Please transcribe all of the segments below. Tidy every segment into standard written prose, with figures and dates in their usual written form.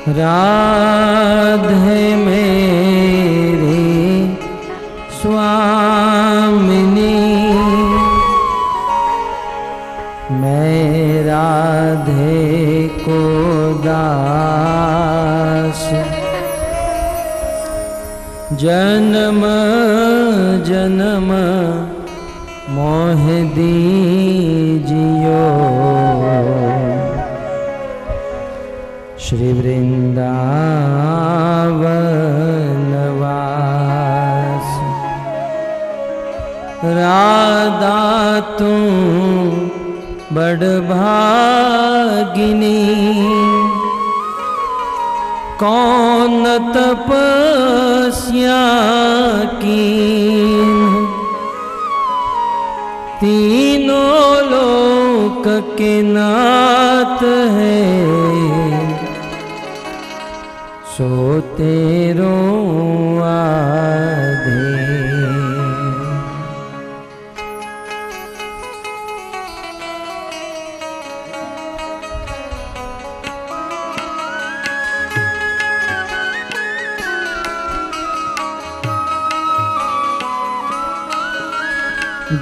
राधे मेरी स्वामिनी, मैं राधे को दास, जन्म जन्म मोह दीजियो, श्री वृंदावन वास। राधा तू बड़ भागिनी, कौन तपस्या की, तीनों लोक के नाथ है, सो तेरो आधे।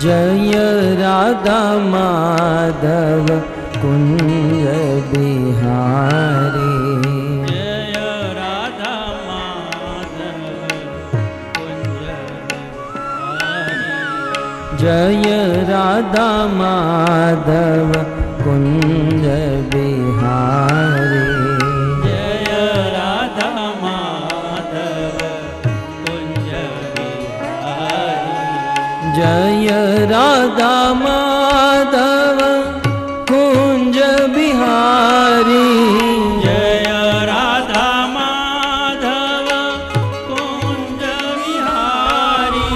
जय राधा माधव कुंज बिहारी, जय राधा माधव कुंज बिहारी, जय राधा माधव कुंज बिहारी, जय राधा माधव कुंज बिहारी, जय राधा माधव कुंज बिहारी, जय राधा माधव कुंज बिहारी,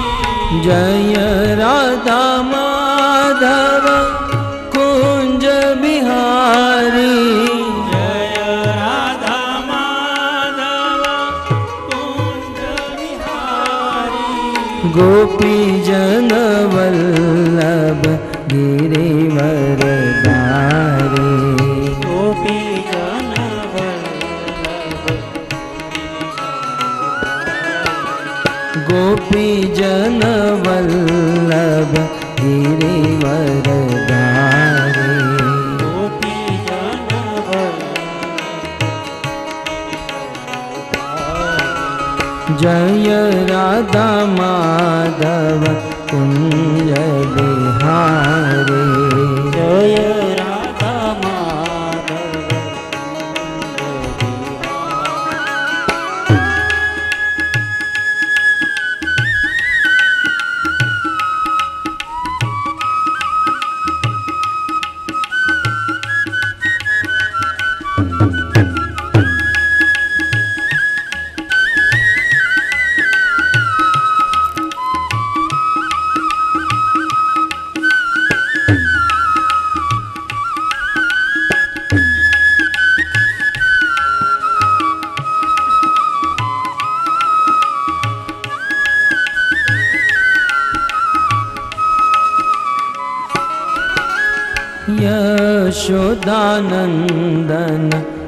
जय राधा माधव कुंज बिहारी, जय राधा माधव कुंज बिहारी, गोपी जन वल्लभ गिरिवर धारी, गोपी जन वल्लभ, गोपी जन वल्लभ गिरिवर धारी, गोपी जन वल्लभ, जय राधा माधव कुंज बिहारी, जय राधा माधव कुंज बिहारी, यशोदानंदन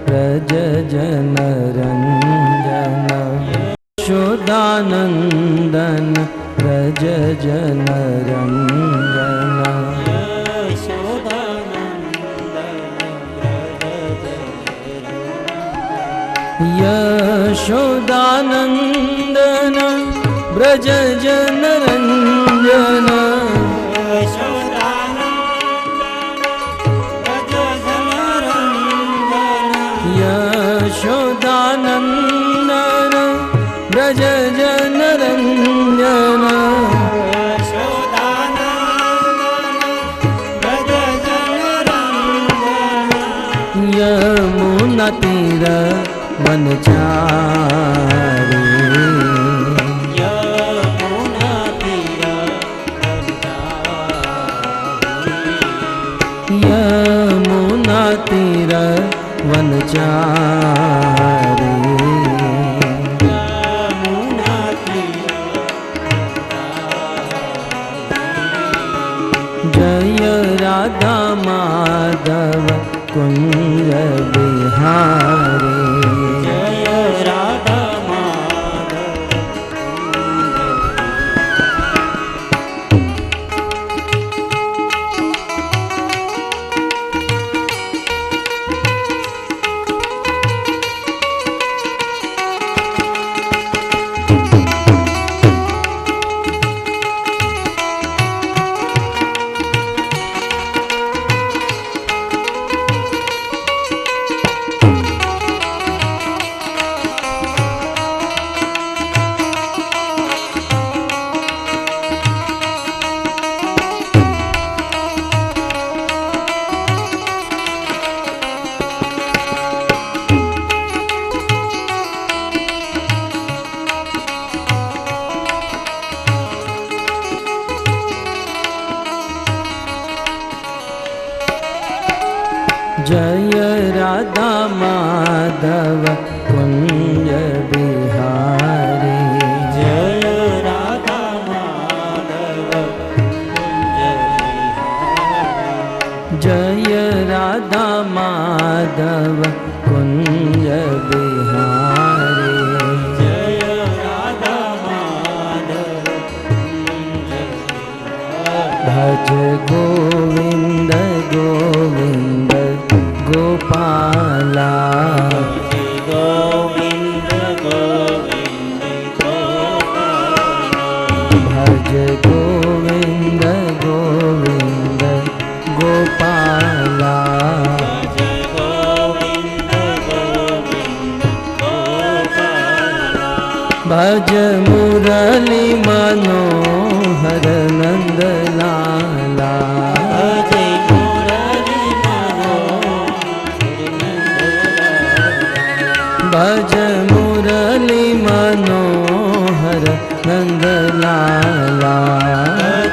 व्रज जन रंजन, यशोदानंदन व्रज जन रंजन, यशोदानंदन व्रज जन रंजन, यशोदानंदन व्रज जन रंजन, यमुना तीर वनचारी, यमुना तीर वनचारी, यमुना तीर वनचारी, यमुना तीर वनचारी, जय राधा माधव कुंज बिहारी, कुंज बिहारी। जय राधा माधव कुंज बिहारी। जय राधा माधव कुंज बिहारी। जय राधा माधव कुंज बिहारी। भज गोविंद गोविंद गोपाला। गोविंद गोविंद गोपाला। भज गोविंद गोविंद गोपाला। जय गोविंद गोविंद गोपाला। भज मुरली मनोहर नंद लाला। जय मुरली मनोहर नंदलाला। भज मुरली मनोहर नंद लाला।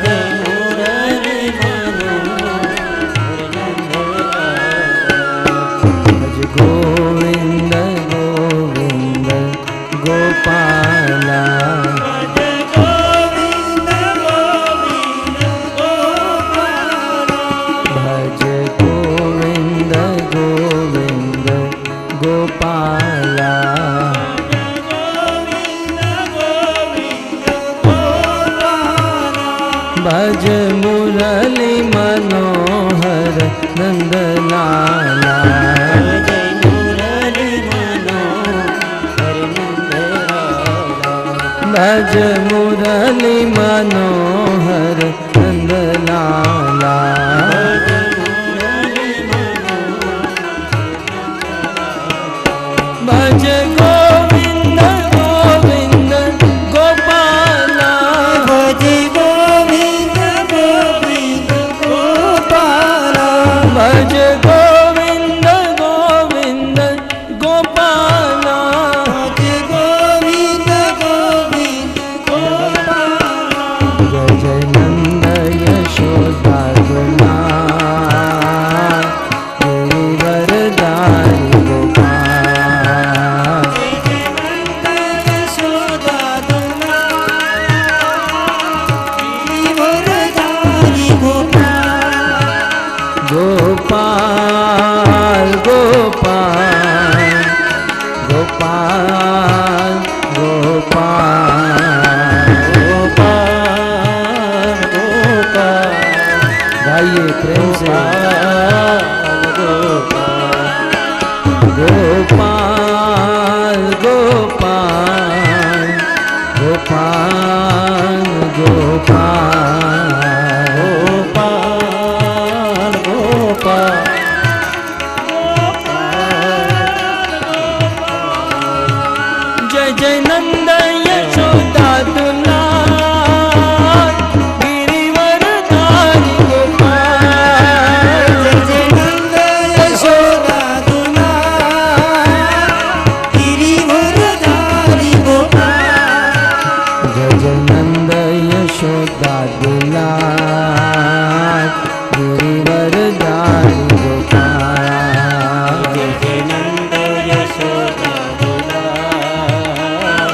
जय मुरली मनोहर नंदलाला। भज गोविंद गोविंद गोपाला। जय गोविंद गोविंद गोपाला। भज गोविंद गोविंद गोपाला। गोविंद गोविंद गोपाला। भज मुरली मनोहर नंद लाला। जय मुरली मनोहर नंदलाला। भज मुरली मनोहर नंद लाला। जय मुरली मनोहर। भज गोविंद गोविंद गोपाला। भज गोविंद गोविंद गोपाला। भज गोविंद गोविंद गोपाला। भज गोविंद गोविंद गोपाला। जय जय नंद यशोदा दुलार गिरिवरधारी गोपाल। जय नंद यशोदा दुलार गिरिवरधारी गोपाल। गोपाल गोपाल गोपाल गोपाल। गोपाल गोपाल गाइए प्रेम से। गोपाल गोपाल गोपाल गोपाल। गोपाल गोपाल जय जय नंद यशोदा दुलार गिरिवरधारी गोपाल। जय नंद यशोदा दुलार गिरिवरधारी गोपाल। जय जय नंद यशोदा दुलार गिरिवरधारी गोपाल। जय नंद यशोदा दुलार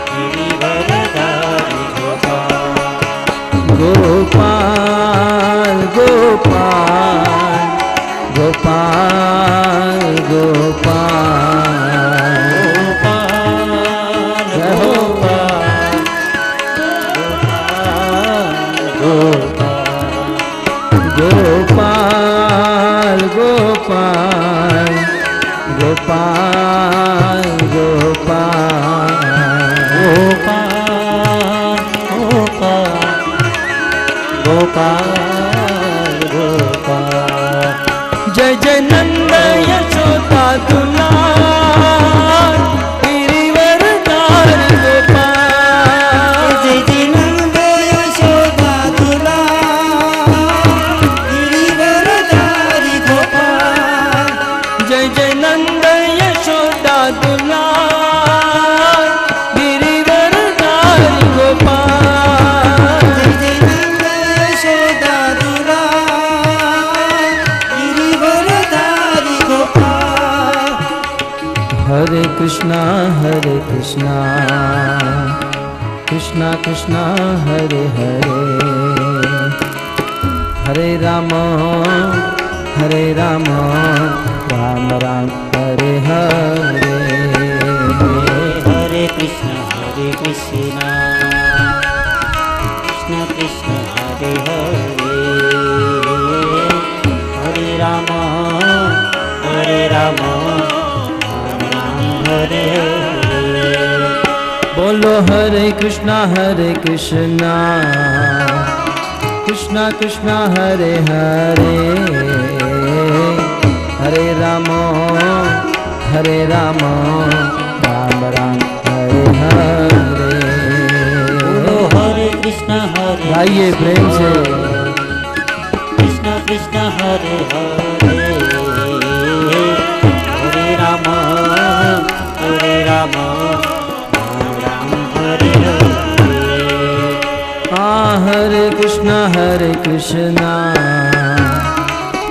गिरिवरधारी गोपाल। गोपाल गोपाल गोपाल गोपाल। जय हो गोपाल गोपाल गोपाल गोपाल। गोपाल गोपाल जय जय नंद यशोदा दुलार गिरिवरधारी गोपाल। जय जय नंद यशोदा दुलार गिरिवरधारी गोपाल। जय जय नंद यशोदा दुलार गिरिवरधारी गोपाल। जय जय नंद Yashoda Krishna Krishna Krishna Hare Hare Hare Rama Rama Ram Hare Hare Hare Krishna Krishna Krishna Hare Hare Hare Rama Ram Hare Hare बोलो हरे कृष्णा कृष्णा कृष्णा हरे हरे हरे राम राम राम हरे हरे बोलो हरे कृष्णा गाइए प्रेम से कृष्णा कृष्णा हरे हरे हरे राम हरे कृष्णा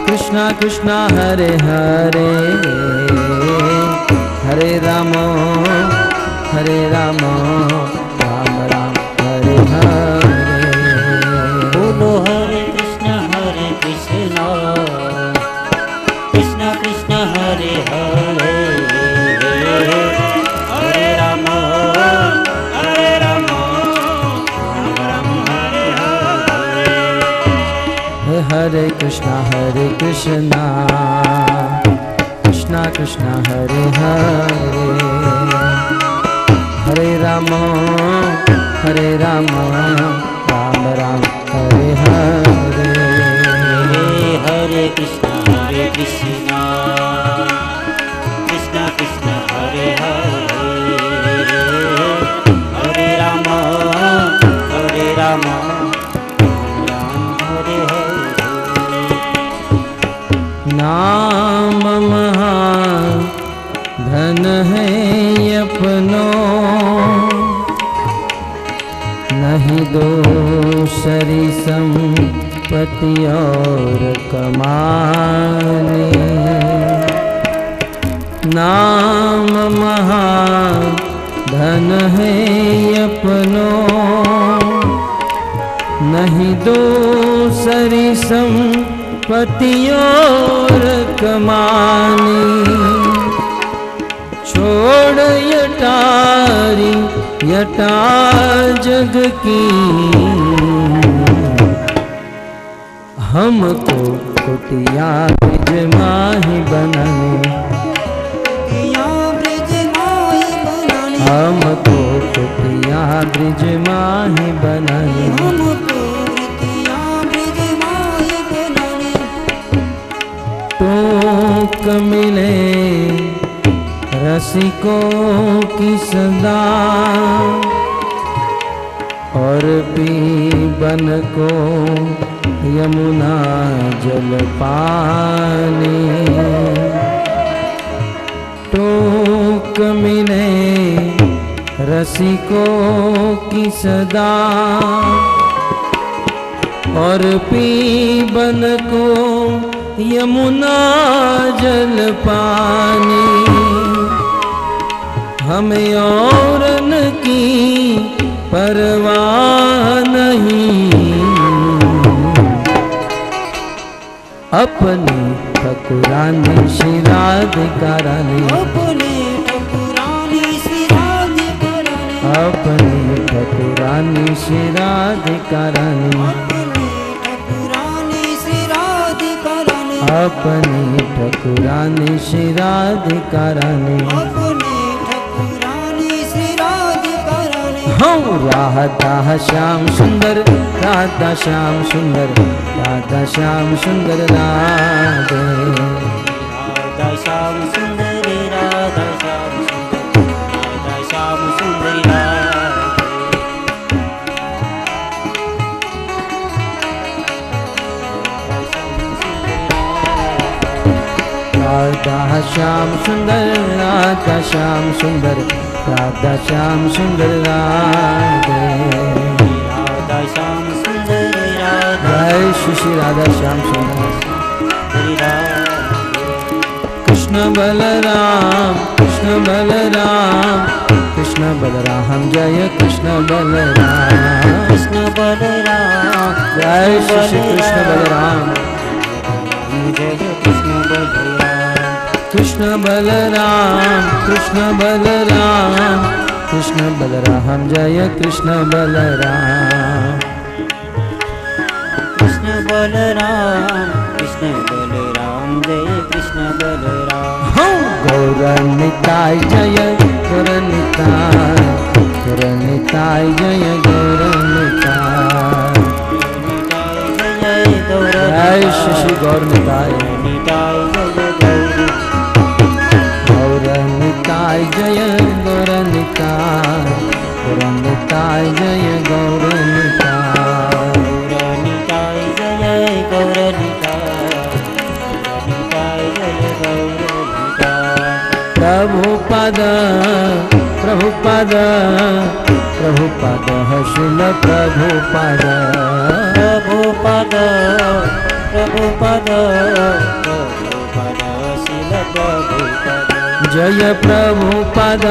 कृष्णा कृष्णा हरे हरे हरे राम राम राम हरे हरे बोलो हरे कृष्णा कृष्णा कृष्णा हरे हरे हरे राम हरे कृष्णा कृष्णा कृष्णा हरे हरे हरे राम राम राम हरे हरे हरे कृष्णा कृष्णा कृष्णा हरे हरे हरे राम हरे नाम महाधन है अपनो नहीं दूसरी संपत्ति और कमाने नाम महाधन है अपनो नहीं दूसरी संपत्ति और कमानी छोड़ यटा जग की हमको कुटिया ब्रिज माही बनाने हमको कुटिया ब्रिज माही बनाने टोक मिले रसिकों की सदा और पीबन को यमुना जल पानी टोक मिले रसिकों की सदा और पीबन को यमुना जल पानी हमें औरन की परवाह नहीं अपनी ठकुरानी श्री राधिकारानी अपनी ठकुरानी श्री राधिकारानी अपनी ठकुरानी श्री राधिकारानी हम राधा श्याम सुंदर राधा श्याम सुंदर राधा श्याम सुंदर राधे राधा श्याम सुंदर राधा श्याम सुंदर राधा श्याम सुंदर राधा श्याम सुंदर राधा श्याम सुंदर राधा श्याम सुंदर राधे राधा श्याम सुंदर जय श्री राधा श्याम सुंदर राधा कृष्ण कृष्ण बलराम कृष्ण बलराम कृष्ण बलराम जय कृष्ण बलराम कृष्ण बलराम जय श्री कृष्ण बलराम जय कृष्ण बलराम कृष्ण बलराम कृष्ण बलराम कृष्ण बलराम जय कृष्ण बलराम कृष्ण बलराम जय कृष्ण बलराम गौरनिताय जय गौरनिताय गौरनिताय जय गौरनिताय जय श्री गौरनिताय गौरनिताय जय गौरनिताय गौरनिताय जय गौरनिताय प्रभुपद प्रभुपद प्रभुपद शिल प्रभुपद प्रभुपद प्रभुपद प्रभुपद शिल प्रभुपद जय प्रभुपद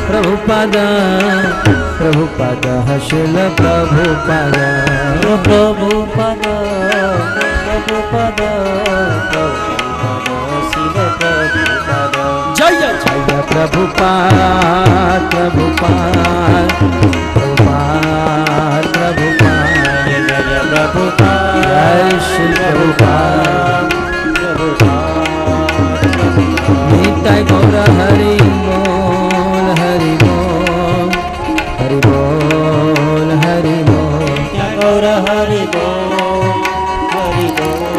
प्रभुपद प्रभुपद शिल प्रभुपद प्रभुपद प्रभुपद प्रभुपद शिल प्रभुपद जय जय प्रभुपाद प्रभुपाद प्रभुपाद प्रभुपाद जय प्रभुपाद जय श्री प्रभुपाद निताय गौर हरि बोल हरि बोल हरि बोल हरि बोल गौर हरि बोल हरि बोल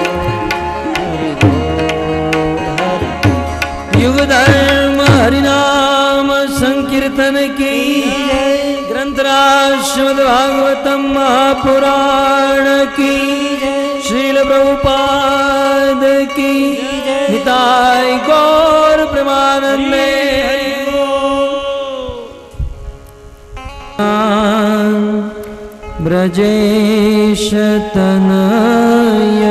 हरि बोल हरि युग धर्म हरिनाम संकीर्तन की ग्रंथराज श्रीमद् भागवतम महापुराण की श्रील प्रभुपाद की निताय गौर प्रेमानंदे ब्रजेश तनय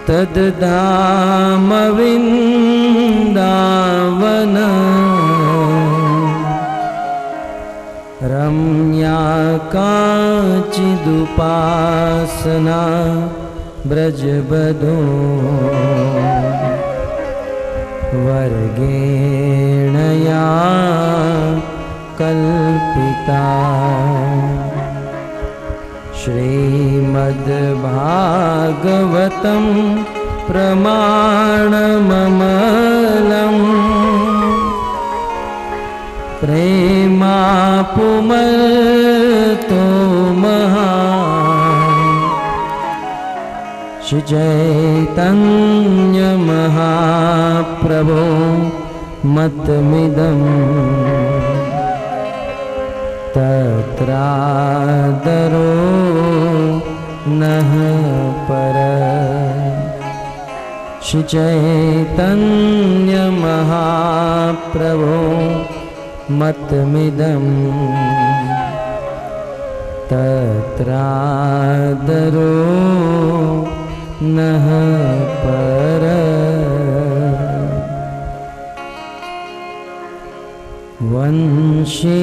तद्धाम वृन्दावन रम्या काचिदुपासना ब्रजबधो वर्गेण या कल्पिता श्रीमद्भागवतं प्रमाणममलम् प्रेमापुमतो महान् श्री चैतन्य महाप्रभो मतमिदम् तत्रादरो नः पर श्री चैतन्य महाप्रभो मतमिदम् तत्रादरो नः पर वंशी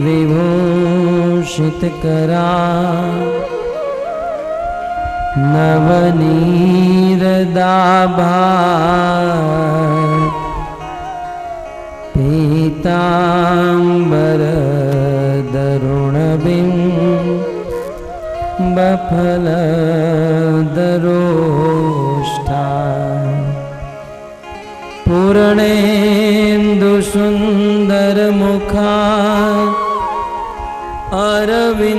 विभूषितकरा नवनीरदाभा पीताम्बरदरुणबिम्बफलदरोष्ठा पूर्णेन्दुसुन्दरमुखा अरविन्दनेत्रा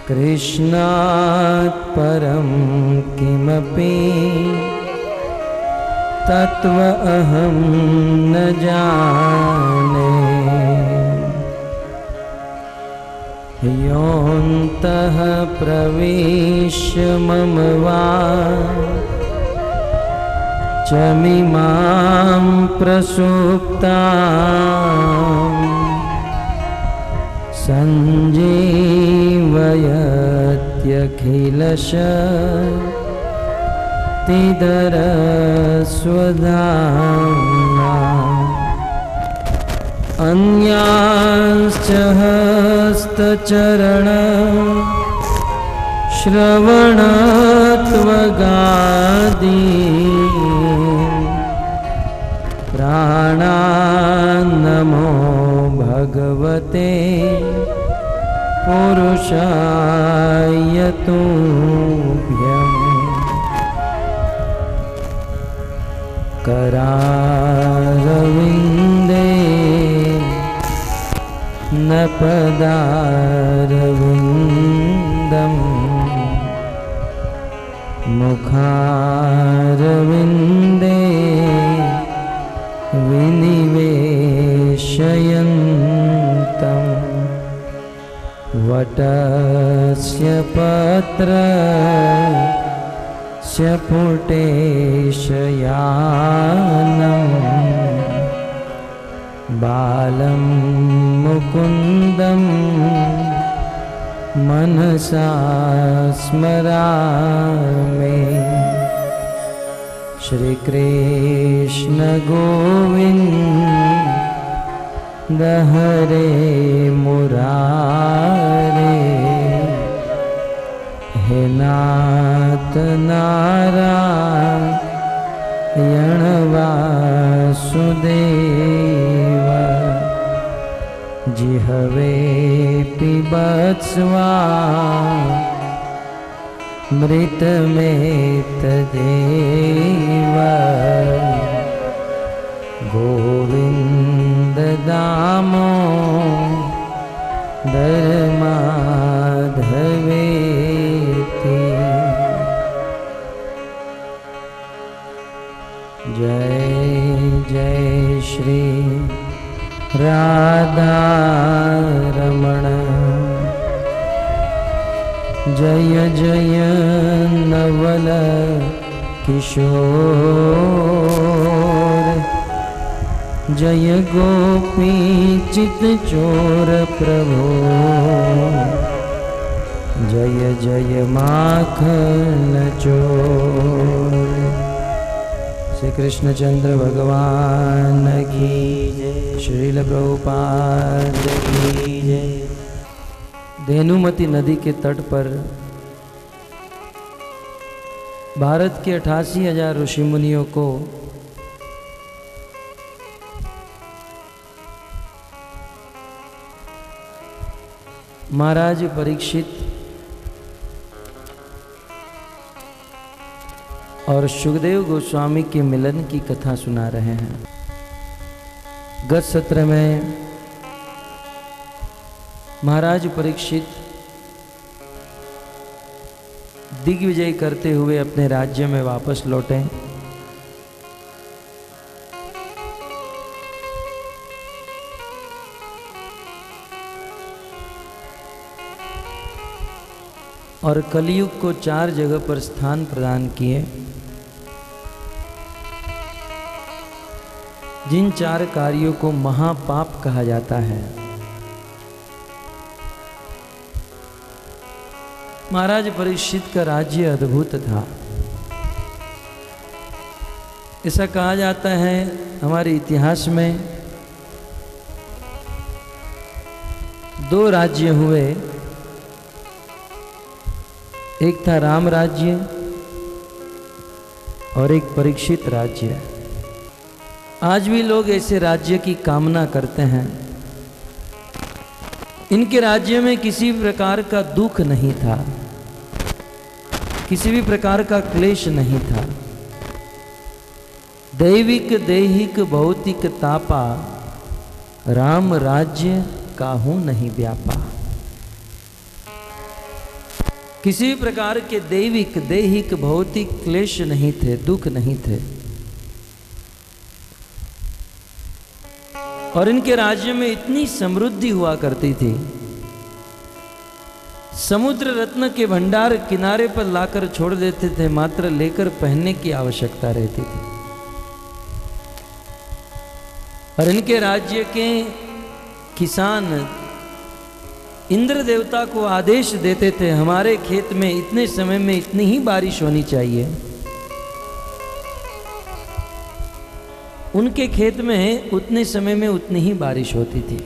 कृष्णात् परं किमपि तत्व अहं न जाने योऽन्तः प्रविश्य मम वाचमिमां प्रसुप्तां सञ्जीवयत्यखिलशक्तिधरस्वधाम्ना अन्यांश्च हस्तचरण श्रवणत्वगादि प्राणान्नमो भगवते पुरुषाय तुभ्यम् करारविन्दे न पदारविन्दम् मुखारविन्दे विनिवेशयन्तम् वटस्य पत्रस्य पुटेशयानम् बालं मुकुन्दं मनसा स्मरामि श्रीकृष्ण गोविन्द हरे मुरारे हे नाथ नारायण वासुदेव जिहवे पिबत्स्वा मृतमेतदेव गोविन्द दामोदर माधवेति। जय जय श्री राधारमण जय जय नवल किशोर जय गोपी चित चोर प्रभो जय जय माखन चोर। श्री कृष्णचंद्र भगवान की जय। श्रील प्रभुपाद की जय। धेनुमती नदी के तट पर भारत के 88,000 ऋषि मुनियों को महाराज परीक्षित और सुखदेव गोस्वामी के मिलन की कथा सुना रहे हैं। गत सत्र में महाराज परीक्षित दिग्विजय करते हुए अपने राज्य में वापस लौटे। और कलयुग को 4 जगह पर स्थान प्रदान किए, जिन 4 कार्यों को महापाप कहा जाता है। महाराज परीक्षित का राज्य अद्भुत था। ऐसा कहा जाता है हमारे इतिहास में 2 राज्य हुए, एक था राम राज्य और एक परीक्षित राज्य। आज भी लोग ऐसे राज्य की कामना करते हैं। इनके राज्य में किसी प्रकार का दुख नहीं था, किसी भी प्रकार का क्लेश नहीं था। दैविक देहिक भौतिक तापा, राम राज्य काहू नहीं व्यापा। किसी प्रकार के दैविक देहिक भौतिक क्लेश नहीं थे, दुख नहीं थे। और इनके राज्य में इतनी समृद्धि हुआ करती थी, समुद्र रत्न के भंडार किनारे पर लाकर छोड़ देते थे, मात्र लेकर पहनने की आवश्यकता रहती थी। और इनके राज्य के किसान इंद्र देवता को आदेश देते थे हमारे खेत में इतने समय में इतनी ही बारिश होनी चाहिए। उनके खेत में उतने समय में उतनी ही बारिश होती थी।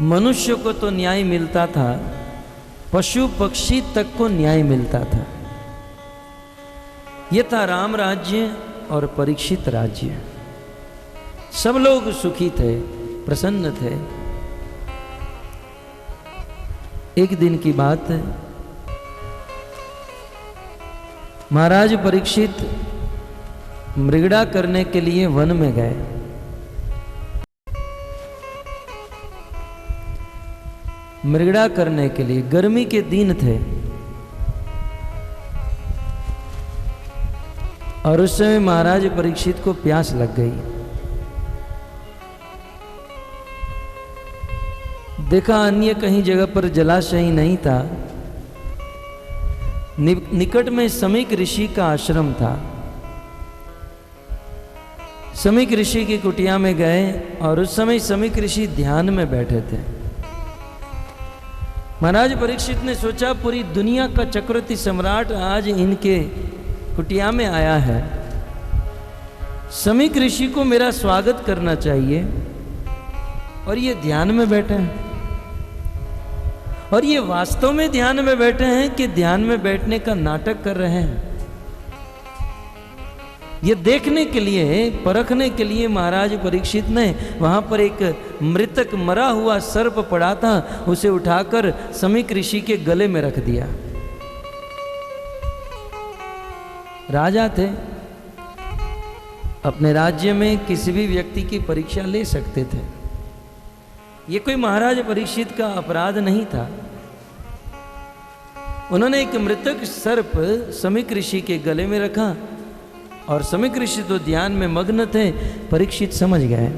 मनुष्य को तो न्याय मिलता था, पशु पक्षी तक को न्याय मिलता था। यह था राम राज्य और परीक्षित राज्य। सब लोग सुखी थे, प्रसन्न थे। एक दिन की बात है, महाराज परीक्षित मृगड़ा करने के लिए वन में गए। मृगड़ा करने के लिए, गर्मी के दिन थे और उस समय महाराज परीक्षित को प्यास लग गई। देखा अन्य कहीं जगह पर जलाशय ही नहीं था। निकट में समीक ऋषि का आश्रम था। समीक ऋषि की कुटिया में गए और उस समय समीक ऋषि ध्यान में बैठे थे। महाराज परीक्षित ने सोचा पूरी दुनिया का चक्रवर्ती सम्राट आज इनके कुटिया में आया है, समीक ऋषि को मेरा स्वागत करना चाहिए। और ये ध्यान में बैठे हैं, और ये वास्तव में ध्यान में बैठे हैं कि ध्यान में बैठने का नाटक कर रहे हैं। ये देखने के लिए, परखने के लिए महाराज परीक्षित ने वहां पर एक मृतक मरा हुआ सर्प पड़ा था, उसे उठाकर समीक ऋषि के गले में रख दिया। राजा थे, अपने राज्य में किसी भी व्यक्ति की परीक्षा ले सकते थे। ये कोई महाराज परीक्षित का अपराध नहीं था। उन्होंने एक मृतक सर्प समीक ऋषि के गले में रखा और समीक ऋषि तो ध्यान में मग्न थे। परीक्षित समझ गए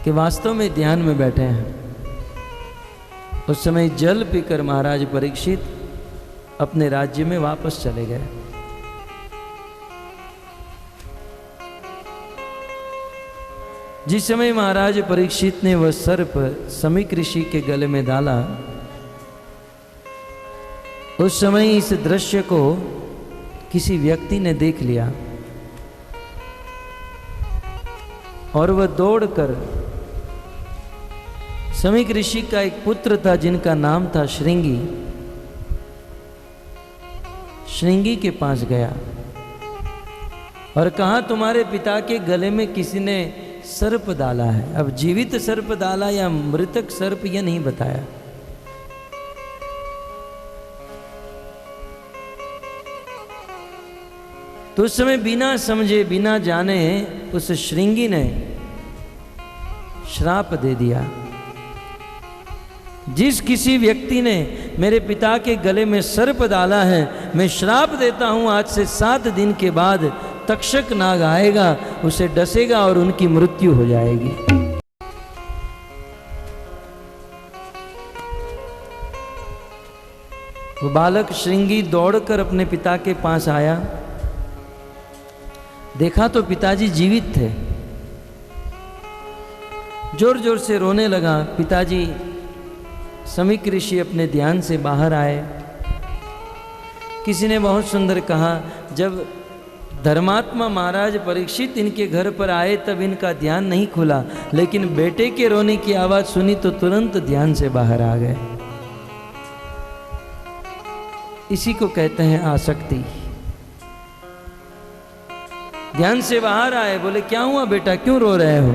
कि वास्तव में ध्यान में बैठे हैं। उस समय जल पीकर महाराज परीक्षित अपने राज्य में वापस चले गए। जिस समय महाराज परीक्षित ने वह सर्प समीक ऋषि के गले में डाला, उस समय इस दृश्य को किसी व्यक्ति ने देख लिया और वह दौड़कर, समीक ऋषि का एक पुत्र था जिनका नाम था श्रृंगी, श्रृंगी के पास गया और कहा तुम्हारे पिता के गले में किसी ने सर्प डाला है। अब जीवित सर्प डाला या मृतक सर्प यह नहीं बताया। तो उस समय बिना समझे बिना जाने उस श्रृंगी ने श्राप दे दिया, जिस किसी व्यक्ति ने मेरे पिता के गले में सर्प डाला है, मैं श्राप देता हूं आज से 7 दिन के बाद तक्षक नाग आएगा, उसे डसेगा और उनकी मृत्यु हो जाएगी। वो बालक श्रृंगी दौड़कर अपने पिता के पास आया। देखा तो पिताजी जीवित थे। जोर जोर से रोने लगा। पिताजी समीक ऋषि अपने ध्यान से बाहर आए। किसी ने बहुत सुंदर कहा, जब धर्मात्मा महाराज परीक्षित इनके घर पर आए तब इनका ध्यान नहीं खुला, लेकिन बेटे के रोने की आवाज सुनी तो तुरंत ध्यान से बाहर आ गए। इसी को कहते हैं आसक्ति। ध्यान से बाहर आए, बोले क्या हुआ बेटा, क्यों रो रहे हो?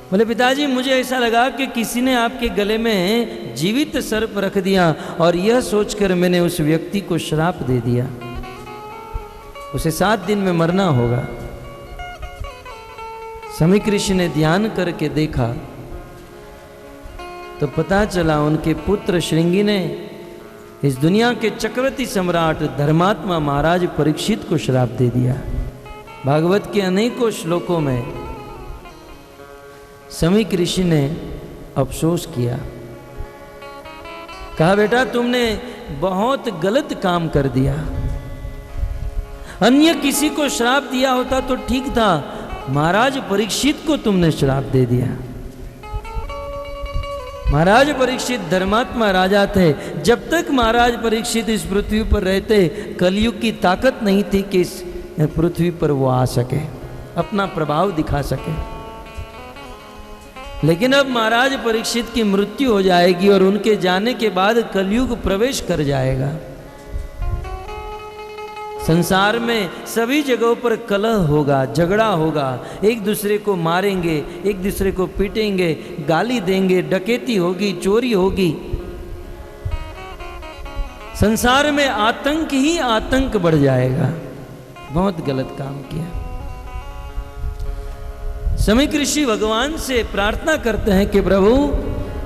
बोले पिताजी मुझे ऐसा लगा कि किसी ने आपके गले में जीवित सर्प रख दिया और यह सोचकर मैंने उस व्यक्ति को श्राप दे दिया, उसे 7 दिन में मरना होगा। समीक ऋषि ने ध्यान करके देखा तो पता चला उनके पुत्र श्रृंगी ने इस दुनिया के चक्रवर्ती सम्राट धर्मात्मा महाराज परीक्षित को श्राप दे दिया। भागवत के अनेकों श्लोकों में समीक ऋषि ने अफसोस किया। कहा बेटा तुमने बहुत गलत काम कर दिया। अन्य किसी को श्राप दिया होता तो ठीक था, महाराज परीक्षित को तुमने श्राप दे दिया। महाराज परीक्षित धर्मात्मा राजा थे। जब तक महाराज परीक्षित इस पृथ्वी पर रहते, कलयुग की ताकत नहीं थी कि इस पृथ्वी पर वो आ सके, अपना प्रभाव दिखा सके। लेकिन अब महाराज परीक्षित की मृत्यु हो जाएगी और उनके जाने के बाद कलयुग प्रवेश कर जाएगा। संसार में सभी जगहों पर कलह होगा, झगड़ा होगा, एक दूसरे को मारेंगे, एक दूसरे को पीटेंगे, गाली देंगे, डकैती होगी, चोरी होगी। संसार में आतंक ही आतंक बढ़ जाएगा। बहुत गलत काम किया। समीक ऋषि भगवान से प्रार्थना करते हैं कि प्रभु,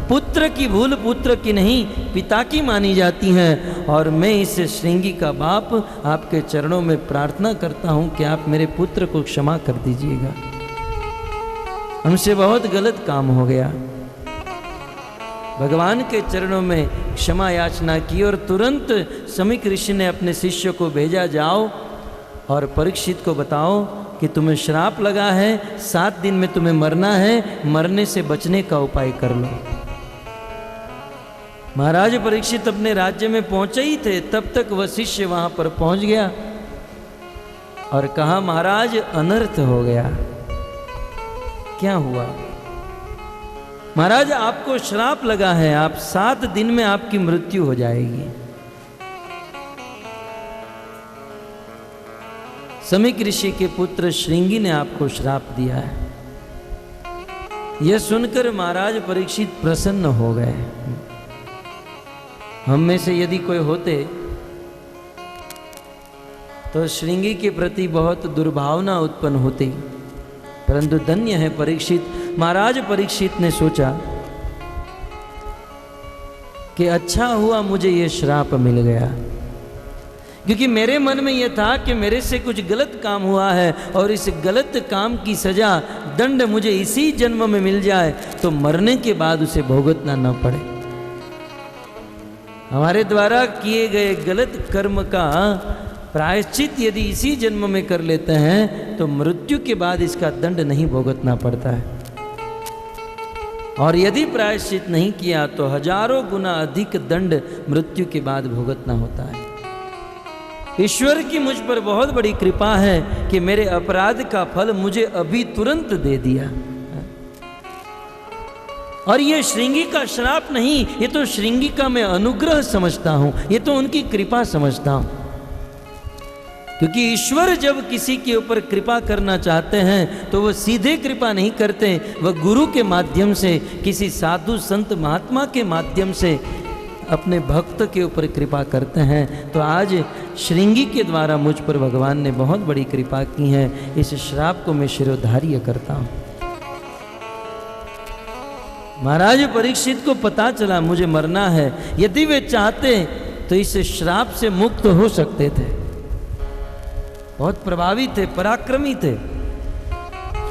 पुत्र की भूल पुत्र की नहीं पिता की मानी जाती है, और मैं इस श्रृंगी का बाप आपके चरणों में प्रार्थना करता हूं कि आप मेरे पुत्र को क्षमा कर दीजिएगा। हमसे बहुत गलत काम हो गया। भगवान के चरणों में क्षमा याचना की और तुरंत समीक ऋषि ने अपने शिष्य को भेजा, जाओ और परीक्षित को बताओ कि तुम्हें श्राप लगा है, 7 दिन में तुम्हें मरना है, मरने से बचने का उपाय कर लो। महाराज परीक्षित अपने राज्य में पहुंचे ही थे, तब तक वह शिष्य वहां पर पहुंच गया और कहा, महाराज अनर्थ हो गया। क्या हुआ? महाराज आपको श्राप लगा है, आप 7 दिन में आपकी मृत्यु हो जाएगी। समीक ऋषि के पुत्र श्रृंगी ने आपको श्राप दिया है। यह सुनकर महाराज परीक्षित प्रसन्न हो गए। हम में से यदि कोई होते तो श्रृंगी के प्रति बहुत दुर्भावना उत्पन्न होती, परंतु धन्य है परीक्षित। महाराज परीक्षित ने सोचा कि अच्छा हुआ मुझे यह श्राप मिल गया, क्योंकि मेरे मन में यह था कि मेरे से कुछ गलत काम हुआ है और इस गलत काम की सजा, दंड मुझे इसी जन्म में मिल जाए तो मरने के बाद उसे भुगतना न पड़े। हमारे द्वारा किए गए गलत कर्म का प्रायश्चित यदि इसी जन्म में कर लेते हैं तो मृत्यु के बाद इसका दंड नहीं भुगतना पड़ता है, और यदि प्रायश्चित नहीं किया तो हजारों गुना अधिक दंड मृत्यु के बाद भुगतना होता है। ईश्वर की मुझ पर बहुत बड़ी कृपा है कि मेरे अपराध का फल मुझे अभी तुरंत दे दिया। और ये श्रृंगी का श्राप नहीं, ये तो श्रृंगी का मैं अनुग्रह समझता हूं, ये तो उनकी कृपा समझता हूं। क्योंकि ईश्वर जब किसी के ऊपर कृपा करना चाहते हैं तो वह सीधे कृपा नहीं करते, वह गुरु के माध्यम से, किसी साधु संत महात्मा के माध्यम से अपने भक्त के ऊपर कृपा करते हैं। तो आज श्रृंगी के द्वारा मुझ पर भगवान ने बहुत बड़ी कृपा की है। इस श्राप को मैं शिरोधार्य करता हूं। महाराज परीक्षित को पता चला मुझे मरना है। यदि वे चाहते तो इस श्राप से मुक्त हो सकते थे। बहुत प्रभावी थे, पराक्रमी थे।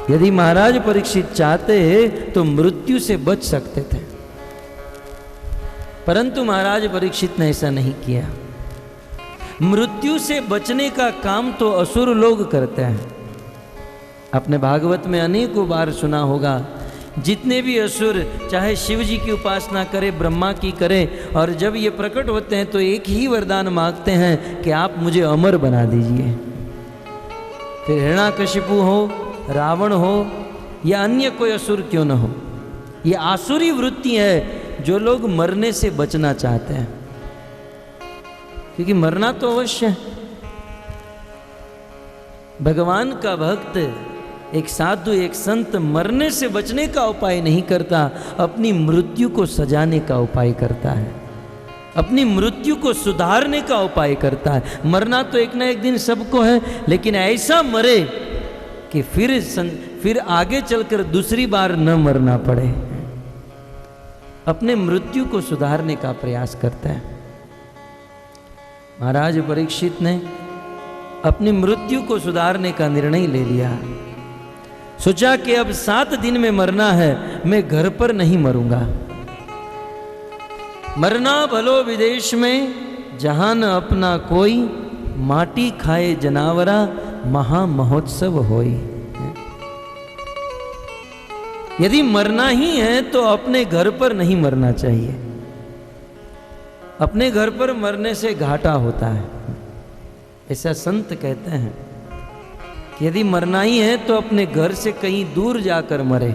यदि महाराज परीक्षित चाहते तो मृत्यु से बच सकते थे, परंतु महाराज परीक्षित ने ऐसा नहीं किया। मृत्यु से बचने का काम तो असुर लोग करते हैं। आपने भागवत में अनेकों बार सुना होगा, जितने भी असुर चाहे शिव जी की उपासना करें, ब्रह्मा की करें, और जब ये प्रकट होते हैं तो एक ही वरदान मांगते हैं कि आप मुझे अमर बना दीजिए। फिर हिरण्याकशिपु हो, रावण हो या अन्य कोई असुर क्यों न हो, ये आसुरी वृत्ति है जो लोग मरने से बचना चाहते हैं, क्योंकि मरना तो अवश्य है। भगवान का भक्त, एक साधु, एक संत मरने से बचने का उपाय नहीं करता, अपनी मृत्यु को सजाने का उपाय करता है, अपनी मृत्यु को सुधारने का उपाय करता है। मरना तो एक ना एक दिन सबको है, लेकिन ऐसा मरे कि फिर आगे चलकर दूसरी बार न मरना पड़े। अपने मृत्यु को सुधारने का प्रयास करता है। महाराज परीक्षित ने अपनी मृत्यु को सुधारने का निर्णय ले लिया। सोचा कि अब 7 दिन में मरना है, मैं घर पर नहीं मरूंगा। मरना भलो विदेश में, जहाँ न अपना कोई, माटी खाए जनावरा, महा महोत्सव होई। यदि मरना ही है तो अपने घर पर नहीं मरना चाहिए। अपने घर पर मरने से घाटा होता है, ऐसा संत कहते हैं कि यदि मरना ही है तो अपने घर से कहीं दूर जाकर मरे,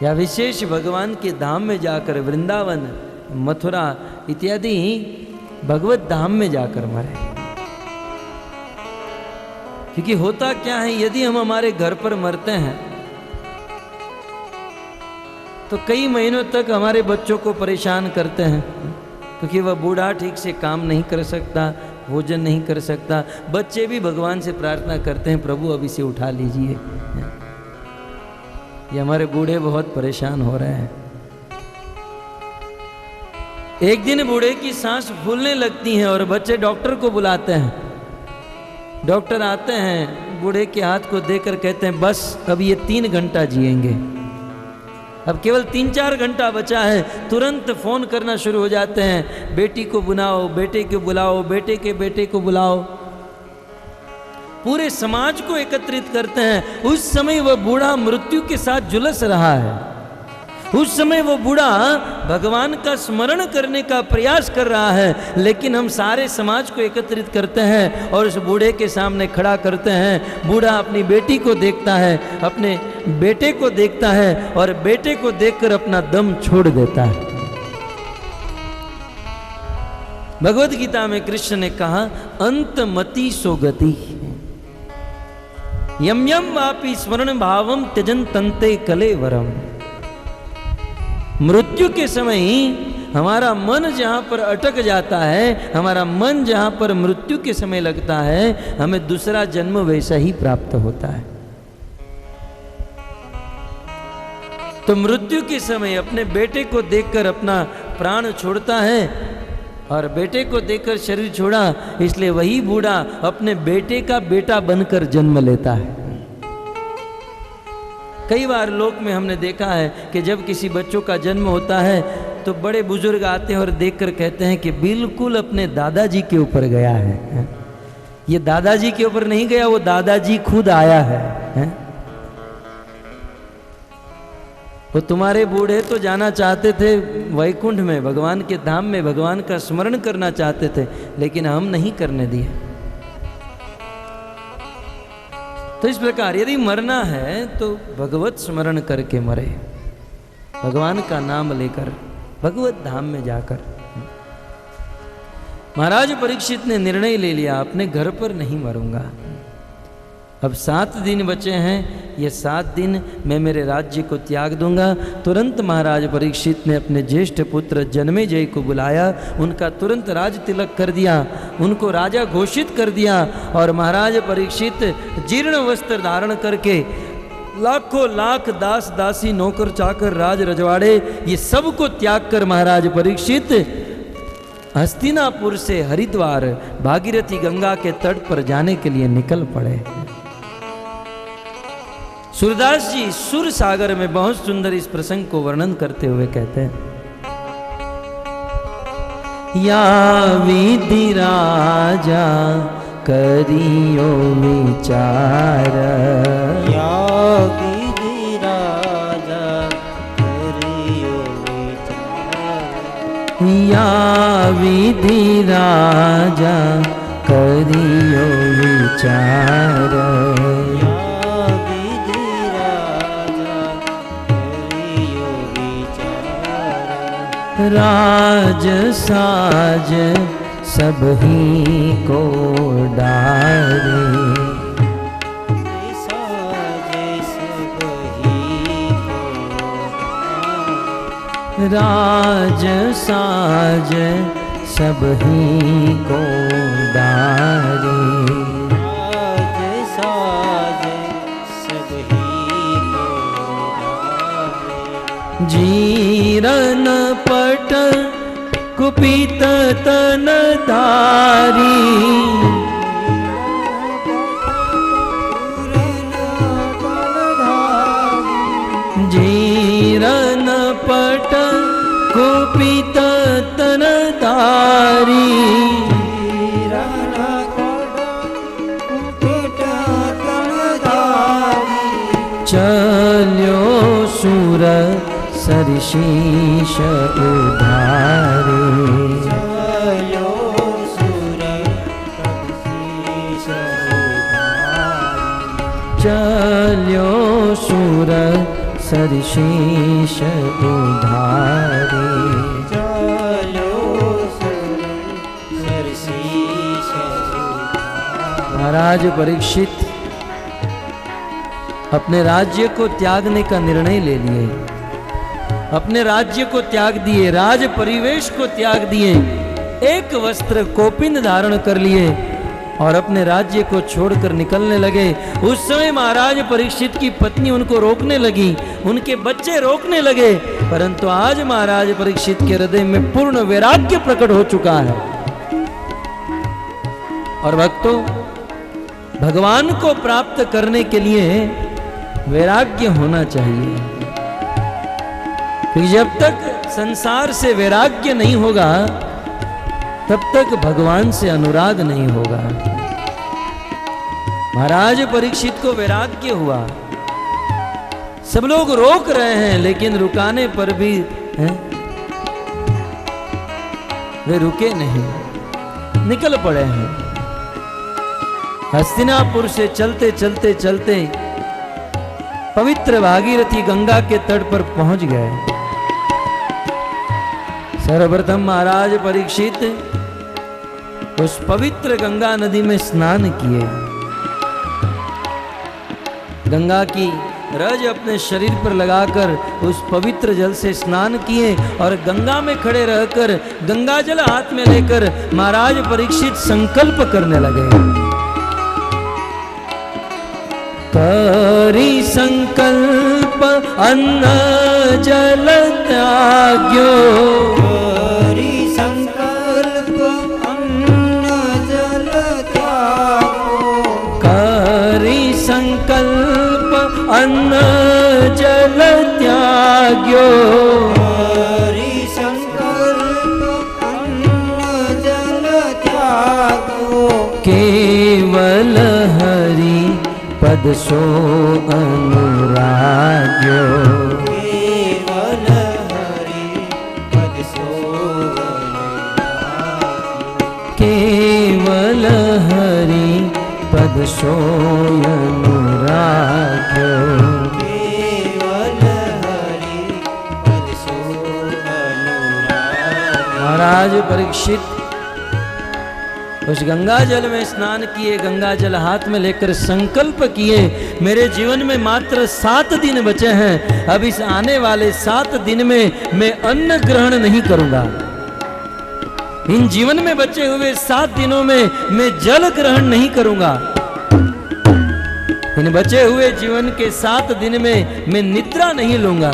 या विशेष भगवान के धाम में जाकर, वृंदावन, मथुरा इत्यादि भगवत धाम में जाकर मरे। क्योंकि होता क्या है, यदि हम हमारे घर पर मरते हैं तो कई महीनों तक हमारे बच्चों को परेशान करते हैं, क्योंकि वह बूढ़ा ठीक से काम नहीं कर सकता, भोजन नहीं कर सकता। बच्चे भी भगवान से प्रार्थना करते हैं, प्रभु अब इसे उठा लीजिए, ये हमारे बूढ़े बहुत परेशान हो रहे हैं। एक दिन बूढ़े की सांस फूलने लगती है और बच्चे डॉक्टर को बुलाते हैं। डॉक्टर आते हैं, बूढ़े के हाथ को देखकर कहते हैं बस अब ये 3 घंटा जिएंगे, अब केवल 3-4 घंटा बचा है। तुरंत फोन करना शुरू हो जाते हैं, बेटी को बुलाओ, बेटे को बुलाओ, बेटे के बेटे को बुलाओ, पूरे समाज को एकत्रित करते हैं। उस समय वह बूढ़ा मृत्यु के साथ झुलस रहा है। उस समय वो बूढ़ा भगवान का स्मरण करने का प्रयास कर रहा है, लेकिन हम सारे समाज को एकत्रित करते हैं और उस बूढ़े के सामने खड़ा करते हैं। बूढ़ा अपनी बेटी को देखता है, अपने बेटे को देखता है और बेटे को देखकर अपना दम छोड़ देता है। भगवत गीता में कृष्ण ने कहा, अंतमति सोगति यम यम वापि स्मरण भावम त्यजन तंते कलेवरम। मृत्यु के समय ही हमारा मन जहां पर अटक जाता है, हमारा मन जहां पर मृत्यु के समय लगता है, हमें दूसरा जन्म वैसा ही प्राप्त होता है। तो मृत्यु के समय अपने बेटे को देखकर अपना प्राण छोड़ता है, और बेटे को देखकर शरीर छोड़ा, इसलिए वही बूढ़ा अपने बेटे का बेटा बनकर जन्म लेता है। कई बार लोक में हमने देखा है कि जब किसी बच्चों का जन्म होता है तो बड़े बुजुर्ग आते हैं और देखकर कहते हैं कि बिल्कुल अपने दादाजी के ऊपर गया है। ये दादाजी के ऊपर नहीं गया, वो दादाजी खुद आया है। वो तुम्हारे बूढ़े तो जाना चाहते थे वैकुंठ में, भगवान के धाम में, भगवान का स्मरण करना चाहते थे, लेकिन हम नहीं करने दिए। तो इस प्रकार यदि मरना है तो भगवत स्मरण करके मरे, भगवान का नाम लेकर, भगवत धाम में जाकर। महाराज परीक्षित ने निर्णय ले लिया, अपने घर पर नहीं मरूंगा। अब 7 दिन बचे हैं, ये 7 दिन मैं मेरे राज्य को त्याग दूंगा। तुरंत महाराज परीक्षित ने अपने ज्येष्ठ पुत्र जन्मेजय को बुलाया, उनका तुरंत राज तिलक कर दिया, उनको राजा घोषित कर दिया। और महाराज परीक्षित जीर्ण वस्त्र धारण करके लाखों लाख दास दासी नौकर चाकर राज रजवाड़े ये सब को त्याग कर महाराज परीक्षित हस्तिनापुर से हरिद्वार भागीरथी गंगा के तट पर जाने के लिए निकल पड़े। सूरदास जी सुर सागर में बहुत सुंदर इस प्रसंग को वर्णन करते हुए कहते हैं, या विधि राजा करियो विचार, या विधि राजा करियो विचार, या विधि राजा करियो विचार, राज साज सब ही को डारे, राज साज सब ही को डारे, जीरन पट कुपित तन धारी, जीरन पट कुपित तन धारी, उधारी। चल्यो सुर सरशीष उधारी। चल्यो सुर सरशीष उधारी। महाराज परीक्षित अपने राज्य को त्यागने का निर्णय ले लिए। अपने राज्य को त्याग दिए, राज परिवेश को त्याग दिए, एक वस्त्र कोपिन धारण कर लिए और अपने राज्य को छोड़कर निकलने लगे। उस समय महाराज परीक्षित की पत्नी उनको रोकने लगी, उनके बच्चे रोकने लगे, परंतु आज महाराज परीक्षित के हृदय में पूर्ण वैराग्य प्रकट हो चुका है। और भक्तों, भगवान को प्राप्त करने के लिए वैराग्य होना चाहिए, क्योंकि जब तक संसार से वैराग्य नहीं होगा तब तक भगवान से अनुराग नहीं होगा। महाराज परीक्षित को वैराग्य हुआ, सब लोग रोक रहे हैं, लेकिन रुकाने पर भी वे रुके नहीं, निकल पड़े हैं। हस्तिनापुर से चलते चलते चलते पवित्र भागीरथी गंगा के तट पर पहुंच गए। सर्वप्रथम महाराज परीक्षित उस पवित्र गंगा नदी में स्नान किए। गंगा की रज अपने शरीर पर लगाकर उस पवित्र जल से स्नान किए और गंगा में खड़े रहकर गंगा जल हाथ में लेकर महाराज परीक्षित संकल्प करने लगे। करी संकल्प अन्न जल त्याग्यो। करी संकल्प अन्न जल त्याग्यो। करी संकल्प अन्न जल त्याग्यो। करी संकल्प अन्न जल त्याग्यो। केवल हरि पद सो अनुराग्यो। केवल हरि पद सो अनुराग्यो। केवल हरि पद सो अनुराग्यो। केवल हरि पद सो अनुराग्यो। महाराज परीक्षित उस गंगा जल में स्नान किए, गंगा जल हाथ में लेकर संकल्प किए, मेरे जीवन में मात्र 7 दिन बचे हैं, अब इस आने वाले 7 दिन में मैं अन्न ग्रहण नहीं करूंगा। इन जीवन में बचे हुए 7 दिनों में मैं जल ग्रहण नहीं करूंगा। इन बचे हुए जीवन के 7 दिन में मैं निद्रा नहीं लूंगा।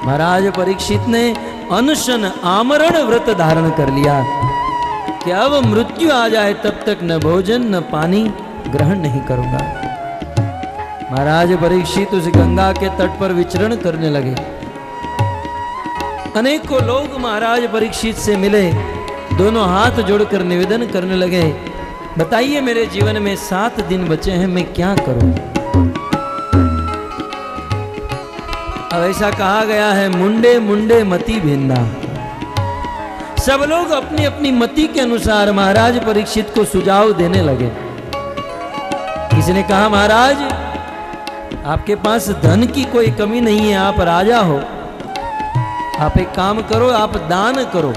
महाराज परीक्षित ने अनशन आमरण व्रत धारण कर लिया कि अब मृत्यु आ जाए तब तक न भोजन न पानी ग्रहण नहीं करूंगा। महाराज परीक्षित उस गंगा के तट पर विचरण करने लगे। अनेकों लोग महाराज परीक्षित से मिले, दोनों हाथ जोड़कर निवेदन करने लगे, बताइए मेरे जीवन में 7 दिन बचे हैं, मैं क्या करूं। अब ऐसा कहा गया है, मुंडे मुंडे मति भिन्ना। सब लोग अपनी अपनी मति के अनुसार महाराज परीक्षित को सुझाव देने लगे। किसी ने कहा, महाराज आपके पास धन की कोई कमी नहीं है, आप राजा हो, आप एक काम करो, आप दान करो,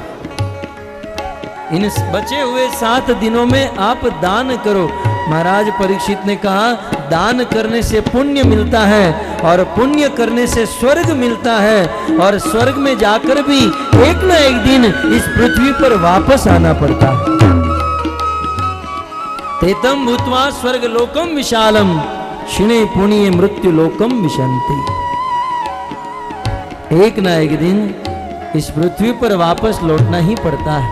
इन बचे हुए 7 दिनों में आप दान करो। महाराज परीक्षित ने कहा, दान करने से पुण्य मिलता है और पुण्य करने से स्वर्ग मिलता है, और स्वर्ग में जाकर भी एक न एक दिन इस पृथ्वी पर वापस आना पड़ता है। तेतम भूत्वा स्वर्ग लोकम विशालम क्षिणे पुण्य मृत्यु लोकम विशंति। एक न एक दिन इस पृथ्वी पर वापस लौटना ही पड़ता है।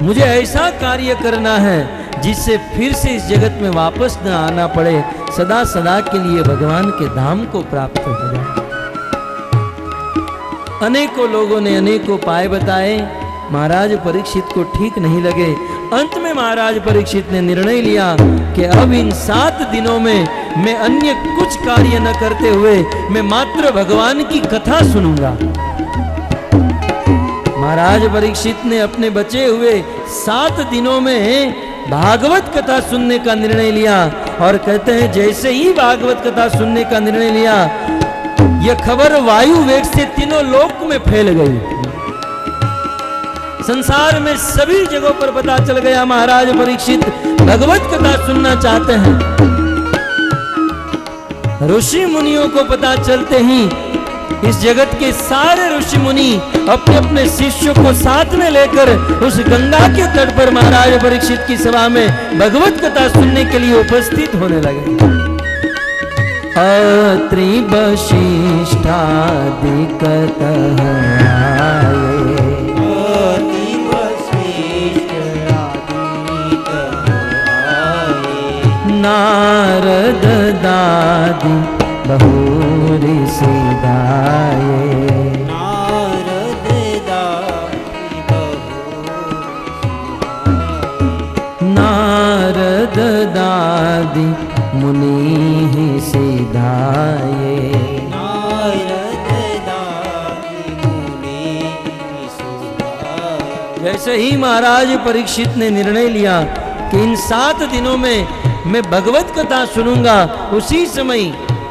मुझे ऐसा कार्य करना है जिससे फिर से इस जगत में वापस न आना पड़े, सदा सदा के लिए भगवान के धाम को प्राप्त हो जाए। अनेकों लोगों ने अनेकों उपाय बताए, महाराज परीक्षित को ठीक नहीं लगे। अंत में महाराज परीक्षित ने निर्णय लिया कि अब इन 7 दिनों में मैं अन्य कुछ कार्य न करते हुए मैं मात्र भगवान की कथा सुनूंगा। महाराज परीक्षित ने अपने बचे हुए 7 दिनों में भागवत कथा सुनने का निर्णय लिया। और कहते हैं जैसे ही भागवत कथा सुनने का निर्णय लिया, यह खबर वायु वेग से तीनों लोक में फैल गई। संसार में सभी जगहों पर पता चल गया महाराज परीक्षित भगवत कथा सुनना चाहते हैं। ऋषि मुनियों को पता चलते ही इस जगत के सारे ऋषि मुनि अपने अपने शिष्यों को साथ में लेकर उस गंगा के तट पर महाराज परीक्षित की सभा में भगवत कथा सुनने के लिए उपस्थित होने लगे। अत्रि वशिष्ठादि कतः आए, नारद दादी बहु ऋषि गाए, नारद दादी बहु नारद दादी मुनि सिधाए, नारद दादी मुनि सुधाए। जैसे ही महाराज परीक्षित ने निर्णय लिया कि इन 7 दिनों में मैं भगवत कथा सुनूंगा, उसी समय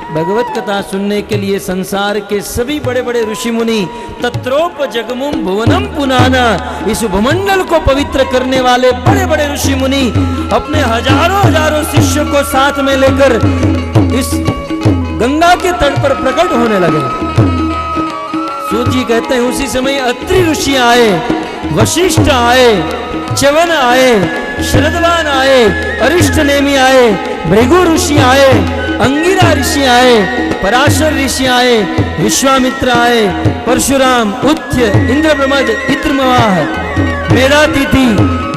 भगवत कथा सुनने के लिए संसार के सभी बड़े बड़े ऋषि मुनि तत्रोप जगमुम भुवनम पुनाना, इस भूमंडल को पवित्र करने वाले बड़े बड़े ऋषि मुनि अपने हजारों हजारों शिष्यों को साथ में लेकर इस गंगा के तट पर प्रकट होने लगे। सूत जी कहते हैं उसी समय अत्रि ऋषि आए, वशिष्ठ आए, च्यवन आए, शरदवान आए, अरिष्ट नेमि आए, भृगु ऋषि आए, अंगिरा ऋषि आए, पराशर ऋषि आए, विश्वामित्र आए, परशुराम, उच्च, इंद्रप्रमद, इत्रमवाह, मेधातिथि,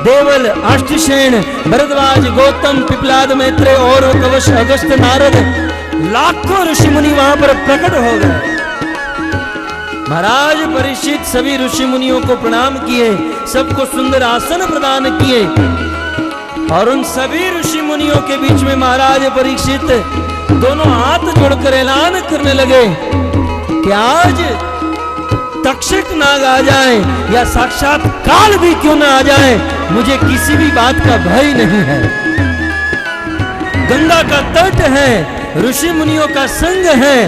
देवल, अष्टसेन, भरद्वाज, गौतम, पिपलाद, मैत्रेय और कवश, अगस्त, नारद, लाखों ऋषि मुनि वहां पर प्रकट हो गए। महाराज परीक्षित सभी ऋषि मुनियों को प्रणाम किए, सबको सुंदर आसन प्रदान किए और उन सभी ऋषि मुनियों के बीच में महाराज परीक्षित दोनों हाथ जोड़कर ऐलान करने लगे कि आज तक्षक नाग आ जाए या साक्षात काल भी क्यों ना आ जाए, मुझे किसी भी बात का भय नहीं है। गंगा का तट है, ऋषि मुनियों का संग है,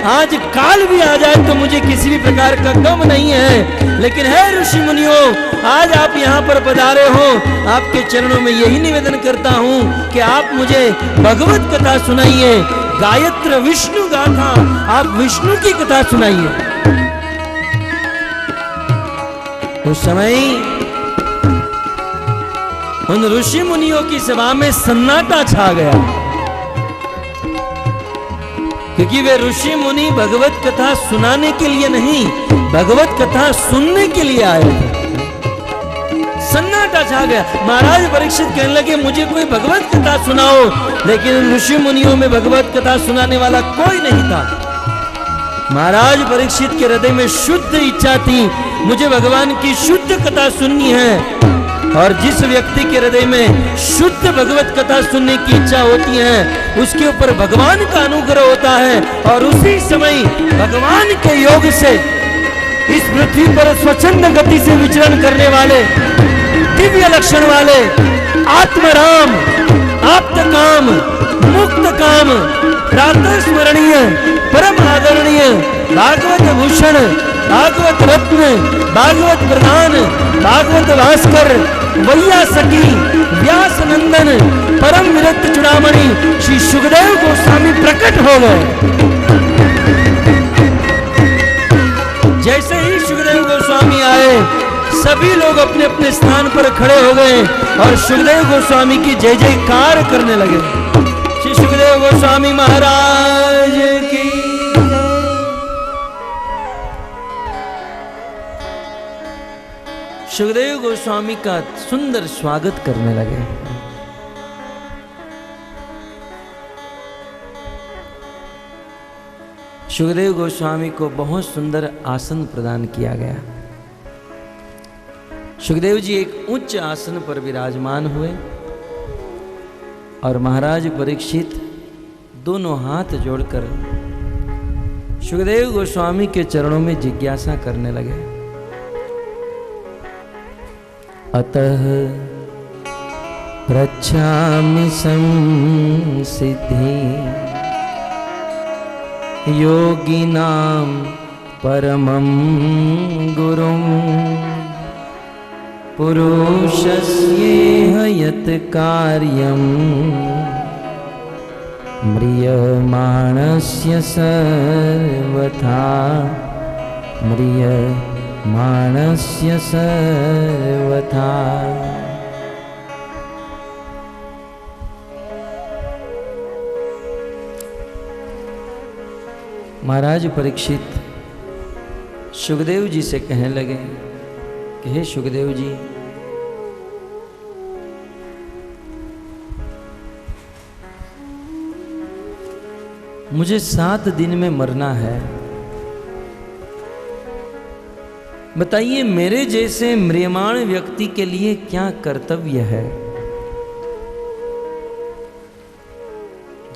आज काल भी आ जाए तो मुझे किसी भी प्रकार का गम नहीं है। लेकिन है ऋषि मुनियों, आज आप यहाँ पर पधारे हो, आपके चरणों में यही निवेदन करता हूँ कि आप मुझे भगवत कथा सुनाइए, गायत्र विष्णु गाथा, आप विष्णु की कथा सुनाइए। उस समय उन ऋषि मुनियों की सभा में सन्नाटा छा गया, क्योंकि वे ऋषि मुनि भगवत कथा सुनाने के लिए नहीं, भगवत कथा सुनने के लिए आए थे। सन्नाटा छा गया। महाराज परीक्षित कहने लगे मुझे कोई भगवत कथा सुनाओ, लेकिन ऋषि मुनियों में भगवत कथा सुनाने वाला कोई नहीं था। महाराज परीक्षित के हृदय में शुद्ध इच्छा थी, मुझे भगवान की शुद्ध कथा सुननी है। और जिस व्यक्ति के हृदय में शुद्ध भगवत कथा सुनने की इच्छा होती है, उसके ऊपर भगवान का अनुग्रह होता है। और उसी समय भगवान के योग से इस पृथ्वी पर स्वच्छंद गति से विचरण करने वाले, दिव्य लक्षण वाले आत्मराम, आप्त काम, मुक्त काम, प्रातः स्मरणीय, परम आदरणीय, भागवत भूषण, भागवत रत्न, भागवत प्रधान, भागवत भास्कर, वैया सखी, व्यास नंदन, परम विरक्त चूड़ामणि श्री सुखदेव गोस्वामी प्रकट हो गए। जैसे ही सुखदेव गोस्वामी आए, सभी लोग अपने अपने स्थान पर खड़े हो गए और सुखदेव गोस्वामी की जय जयकार करने लगे। श्री सुखदेव गोस्वामी महाराज की सुखदेव गोस्वामी का सुंदर स्वागत करने लगे। सुखदेव गोस्वामी को बहुत सुंदर आसन प्रदान किया गया। सुखदेव जी एक उच्च आसन पर विराजमान हुए और महाराज परीक्षित दोनों हाथ जोड़कर सुखदेव गोस्वामी के चरणों में जिज्ञासा करने लगे। अतः पृच्छामि संसिद्धि योगिनां परमं गुरुं पुरुषस्येह यत् कार्यं म्रियमाणस्य सर्वथा म्रियमाणस्य सर्वथा। महाराज परीक्षित सुखदेव जी से कहने लगे कि हे सुखदेव जी, मुझे 7 दिन में मरना है। बताइए मेरे जैसे म्रियमाण व्यक्ति के लिए क्या कर्तव्य है?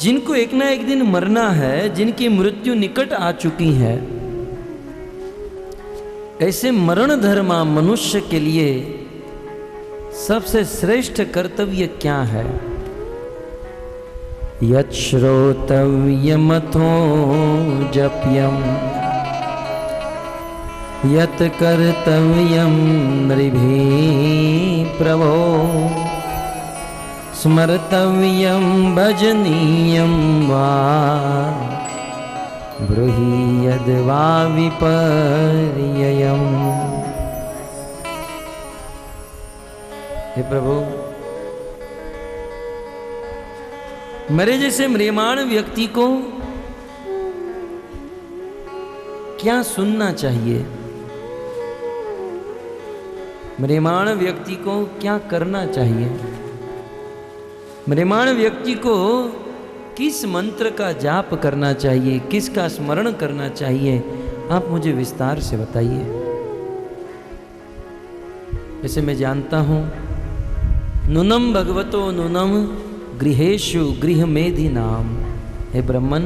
जिनको एक ना एक दिन मरना है, जिनकी मृत्यु निकट आ चुकी है, ऐसे मरण धर्मा मनुष्य के लिए सबसे श्रेष्ठ कर्तव्य क्या है? यत् श्रोतव्यमथो जप्यम यत् कर्तव्यम नृभिः प्रभो स्मर्तव्यं भजनीयं वा ब्रूहि यद्वा विपर्ययम्। हे प्रभु, मेरे जैसे म्रियमाण व्यक्ति को क्या सुनना चाहिए? म्रियमाण व्यक्ति को क्या करना चाहिए? म्रियमाण व्यक्ति को किस मंत्र का जाप करना चाहिए, किसका स्मरण करना चाहिए? आप मुझे विस्तार से बताइए। वैसे मैं जानता हूं, नूनम भगवतो नूनम गृहेषु गृहमेधि नाम। हे ब्राह्मण,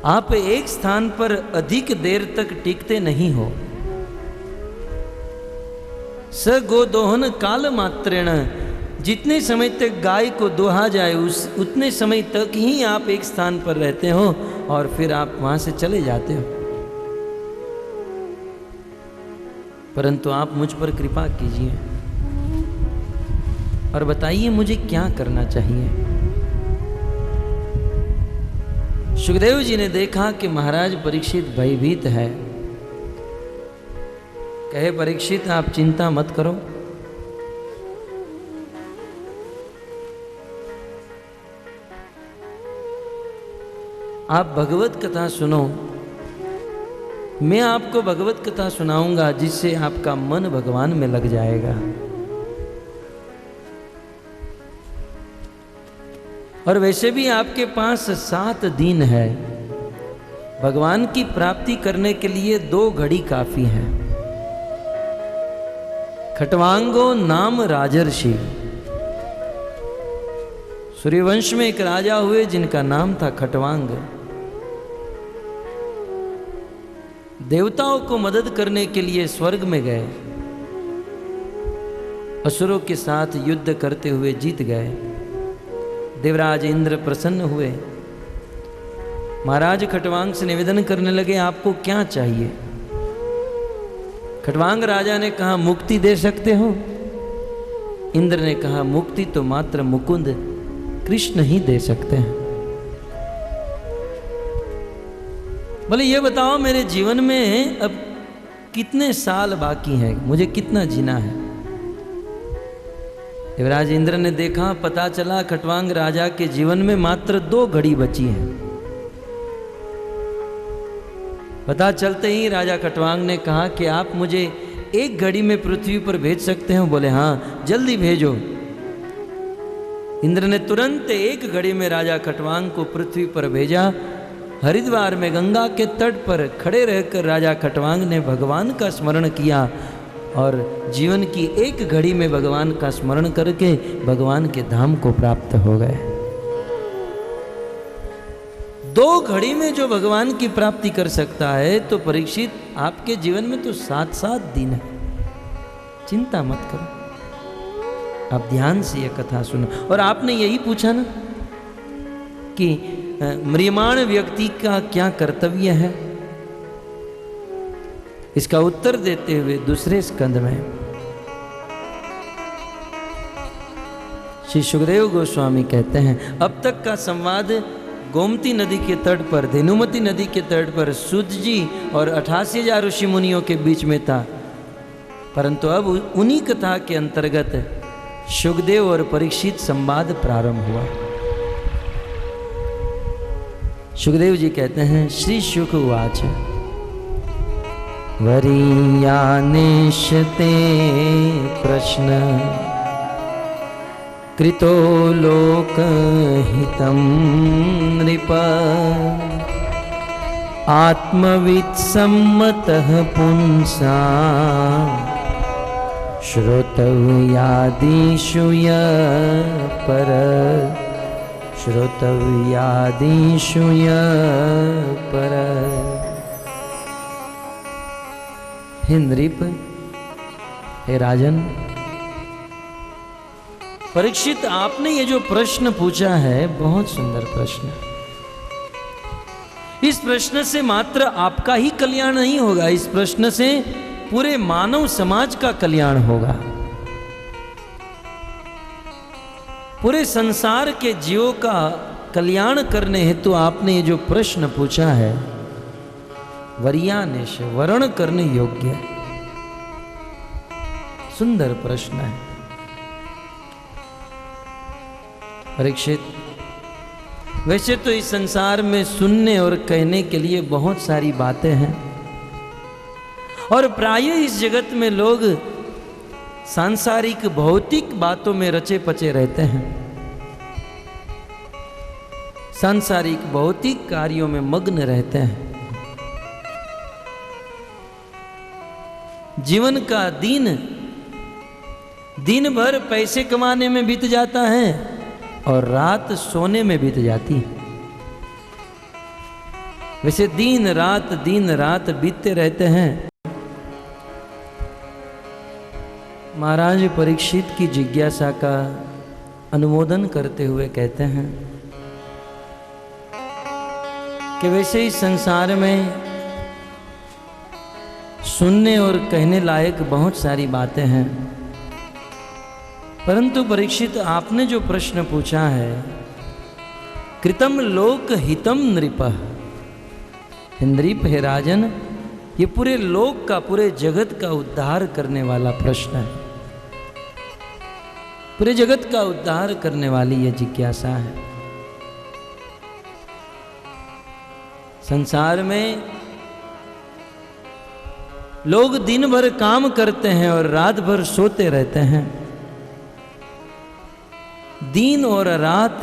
आप एक स्थान पर अधिक देर तक टिकते नहीं हो। स गोदोहन काल मात्रेण, जितने समय तक गाय को दोहा जाए उतने समय तक ही आप एक स्थान पर रहते हो और फिर आप वहां से चले जाते हो। परंतु आप मुझ पर कृपा कीजिए और बताइए मुझे क्या करना चाहिए। सुखदेव जी ने देखा कि महाराज परीक्षित भयभीत है। कहे, परीक्षित आप चिंता मत करो, आप भगवत कथा सुनो। मैं आपको भगवत कथा सुनाऊंगा जिससे आपका मन भगवान में लग जाएगा। और वैसे भी आपके पास 7 दिन है। भगवान की प्राप्ति करने के लिए 2 घड़ी काफी है। खट्वांगो नाम राजर्षि, सूर्यवंश में एक राजा हुए जिनका नाम था खट्वांग। देवताओं को मदद करने के लिए स्वर्ग में गए, असुरों के साथ युद्ध करते हुए जीत गए। देवराज इंद्र प्रसन्न हुए, महाराज खट्वांग से निवेदन करने लगे, आपको क्या चाहिए? खट्वांग राजा ने कहा, मुक्ति दे सकते हो? इंद्र ने कहा, मुक्ति तो मात्र मुकुंद कृष्ण ही दे सकते हैं। बोले, ये बताओ मेरे जीवन में अब कितने साल बाकी हैं, मुझे कितना जीना है? देवराज इंद्र ने देखा, पता चला खट्वांग राजा के जीवन में मात्र 2 घड़ी बची है। पता चलते ही राजा खट्वांग ने कहा कि आप मुझे 1 घड़ी में पृथ्वी पर भेज सकते हो? बोले, हाँ, जल्दी भेजो। इंद्र ने तुरंत एक घड़ी में राजा खटवांग को पृथ्वी पर भेजा। हरिद्वार में गंगा के तट पर खड़े रहकर राजा खटवांग ने भगवान का स्मरण किया और जीवन की एक घड़ी में भगवान का स्मरण करके भगवान के धाम को प्राप्त हो गए। 2 घड़ी में जो भगवान की प्राप्ति कर सकता है, तो परीक्षित आपके जीवन में तो 7-7 दिन है। चिंता मत करो, आप ध्यान से यह कथा सुनो। और आपने यही पूछा ना कि म्रियमाण व्यक्ति का क्या कर्तव्य है, इसका उत्तर देते हुए दूसरे स्कंद में श्री सुखदेव गोस्वामी कहते हैं, अब तक का संवाद गोमती नदी के तट पर, धेनुमती नदी के तट पर सूत जी और 88,000 ऋषि मुनियों के बीच में था, परंतु अब उन्हीं कथा के अंतर्गत सुखदेव और परीक्षित संवाद प्रारंभ हुआ। सुखदेव जी कहते हैं, श्री शुक उवाच वरीयानिश्ते प्रश्न कृतो लोकहितं नृप आत्मवित्सम्मतः पुंसा श्रोतव्यादिषु पर श्रोतव्यादिषु पर। हे नृप, हे राजन, परीक्षित आपने ये जो प्रश्न पूछा है बहुत सुंदर प्रश्न। इस प्रश्न से मात्र आपका ही कल्याण नहीं होगा, इस प्रश्न से पूरे मानव समाज का कल्याण होगा। पूरे संसार के जीवों का कल्याण करने हेतु आपने ये जो प्रश्न पूछा है, वरीयानिश, वर्ण करने योग्य सुंदर प्रश्न है। परीक्षित, वैसे तो इस संसार में सुनने और कहने के लिए बहुत सारी बातें हैं, और प्रायः इस जगत में लोग सांसारिक भौतिक बातों में रचे पचे रहते हैं, सांसारिक भौतिक कार्यों में मग्न रहते हैं। जीवन का दिन भर पैसे कमाने में बीत जाता है और रात सोने में बीत जाती है। वैसे दिन रात बीतते रहते हैं। महाराज परीक्षित की जिज्ञासा का अनुमोदन करते हुए कहते हैं कि वैसे इस संसार में सुनने और कहने लायक बहुत सारी बातें हैं, परंतु परीक्षित आपने जो प्रश्न पूछा है, कृतम लोक हितम नृपः, नृप हे राजन, ये पूरे लोक का, पूरे जगत का उद्धार करने वाला प्रश्न है। पूरे जगत का उद्धार करने वाली यह जिज्ञासा है। संसार में लोग दिन भर काम करते हैं और रात भर सोते रहते हैं। दिन और रात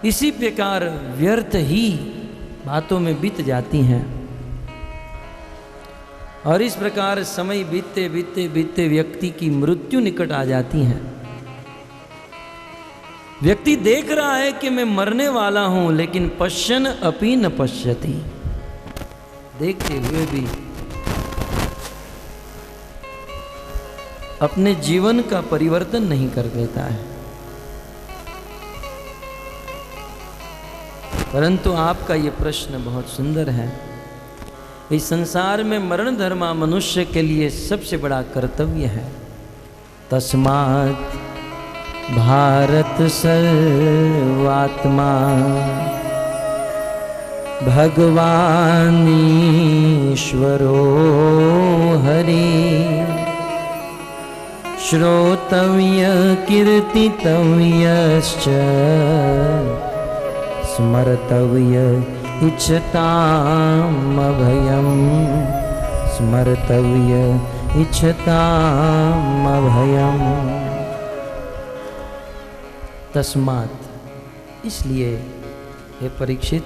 इसी प्रकार व्यर्थ ही बातों में बीत जाती हैं, और इस प्रकार समय बीतते बीतते बीतते व्यक्ति की मृत्यु निकट आ जाती है। व्यक्ति देख रहा है कि मैं मरने वाला हूं, लेकिन पश्यन् अपि न पश्यति, देखते हुए भी अपने जीवन का परिवर्तन नहीं कर देता है। परंतु आपका ये प्रश्न बहुत सुंदर है। इस संसार में मरण धर्मा मनुष्य के लिए सबसे बड़ा कर्तव्य है। तस्मात् भारत सर्वात्मा भगवानीश्वरो हरि श्रोतव्य कीर्तितव्यश्च स्मर्तव्य इच्छताम अभयम स्मर्तव्य इच्छताम अभयम। तस्मात्, इसलिए हे परीक्षित,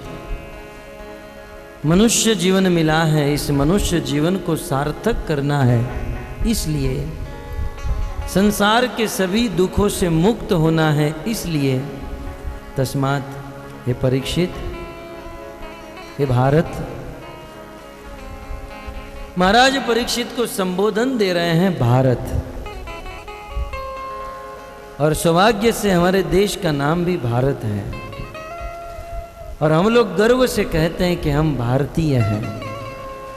मनुष्य जीवन मिला है, इस मनुष्य जीवन को सार्थक करना है, इसलिए संसार के सभी दुखों से मुक्त होना है, इसलिए तस्मात् हे परीक्षित, हे भारत। महाराज परीक्षित को संबोधन दे रहे हैं भारत, और सौभाग्य से हमारे देश का नाम भी भारत है, और हम लोग गर्व से कहते हैं कि हम भारतीय हैं,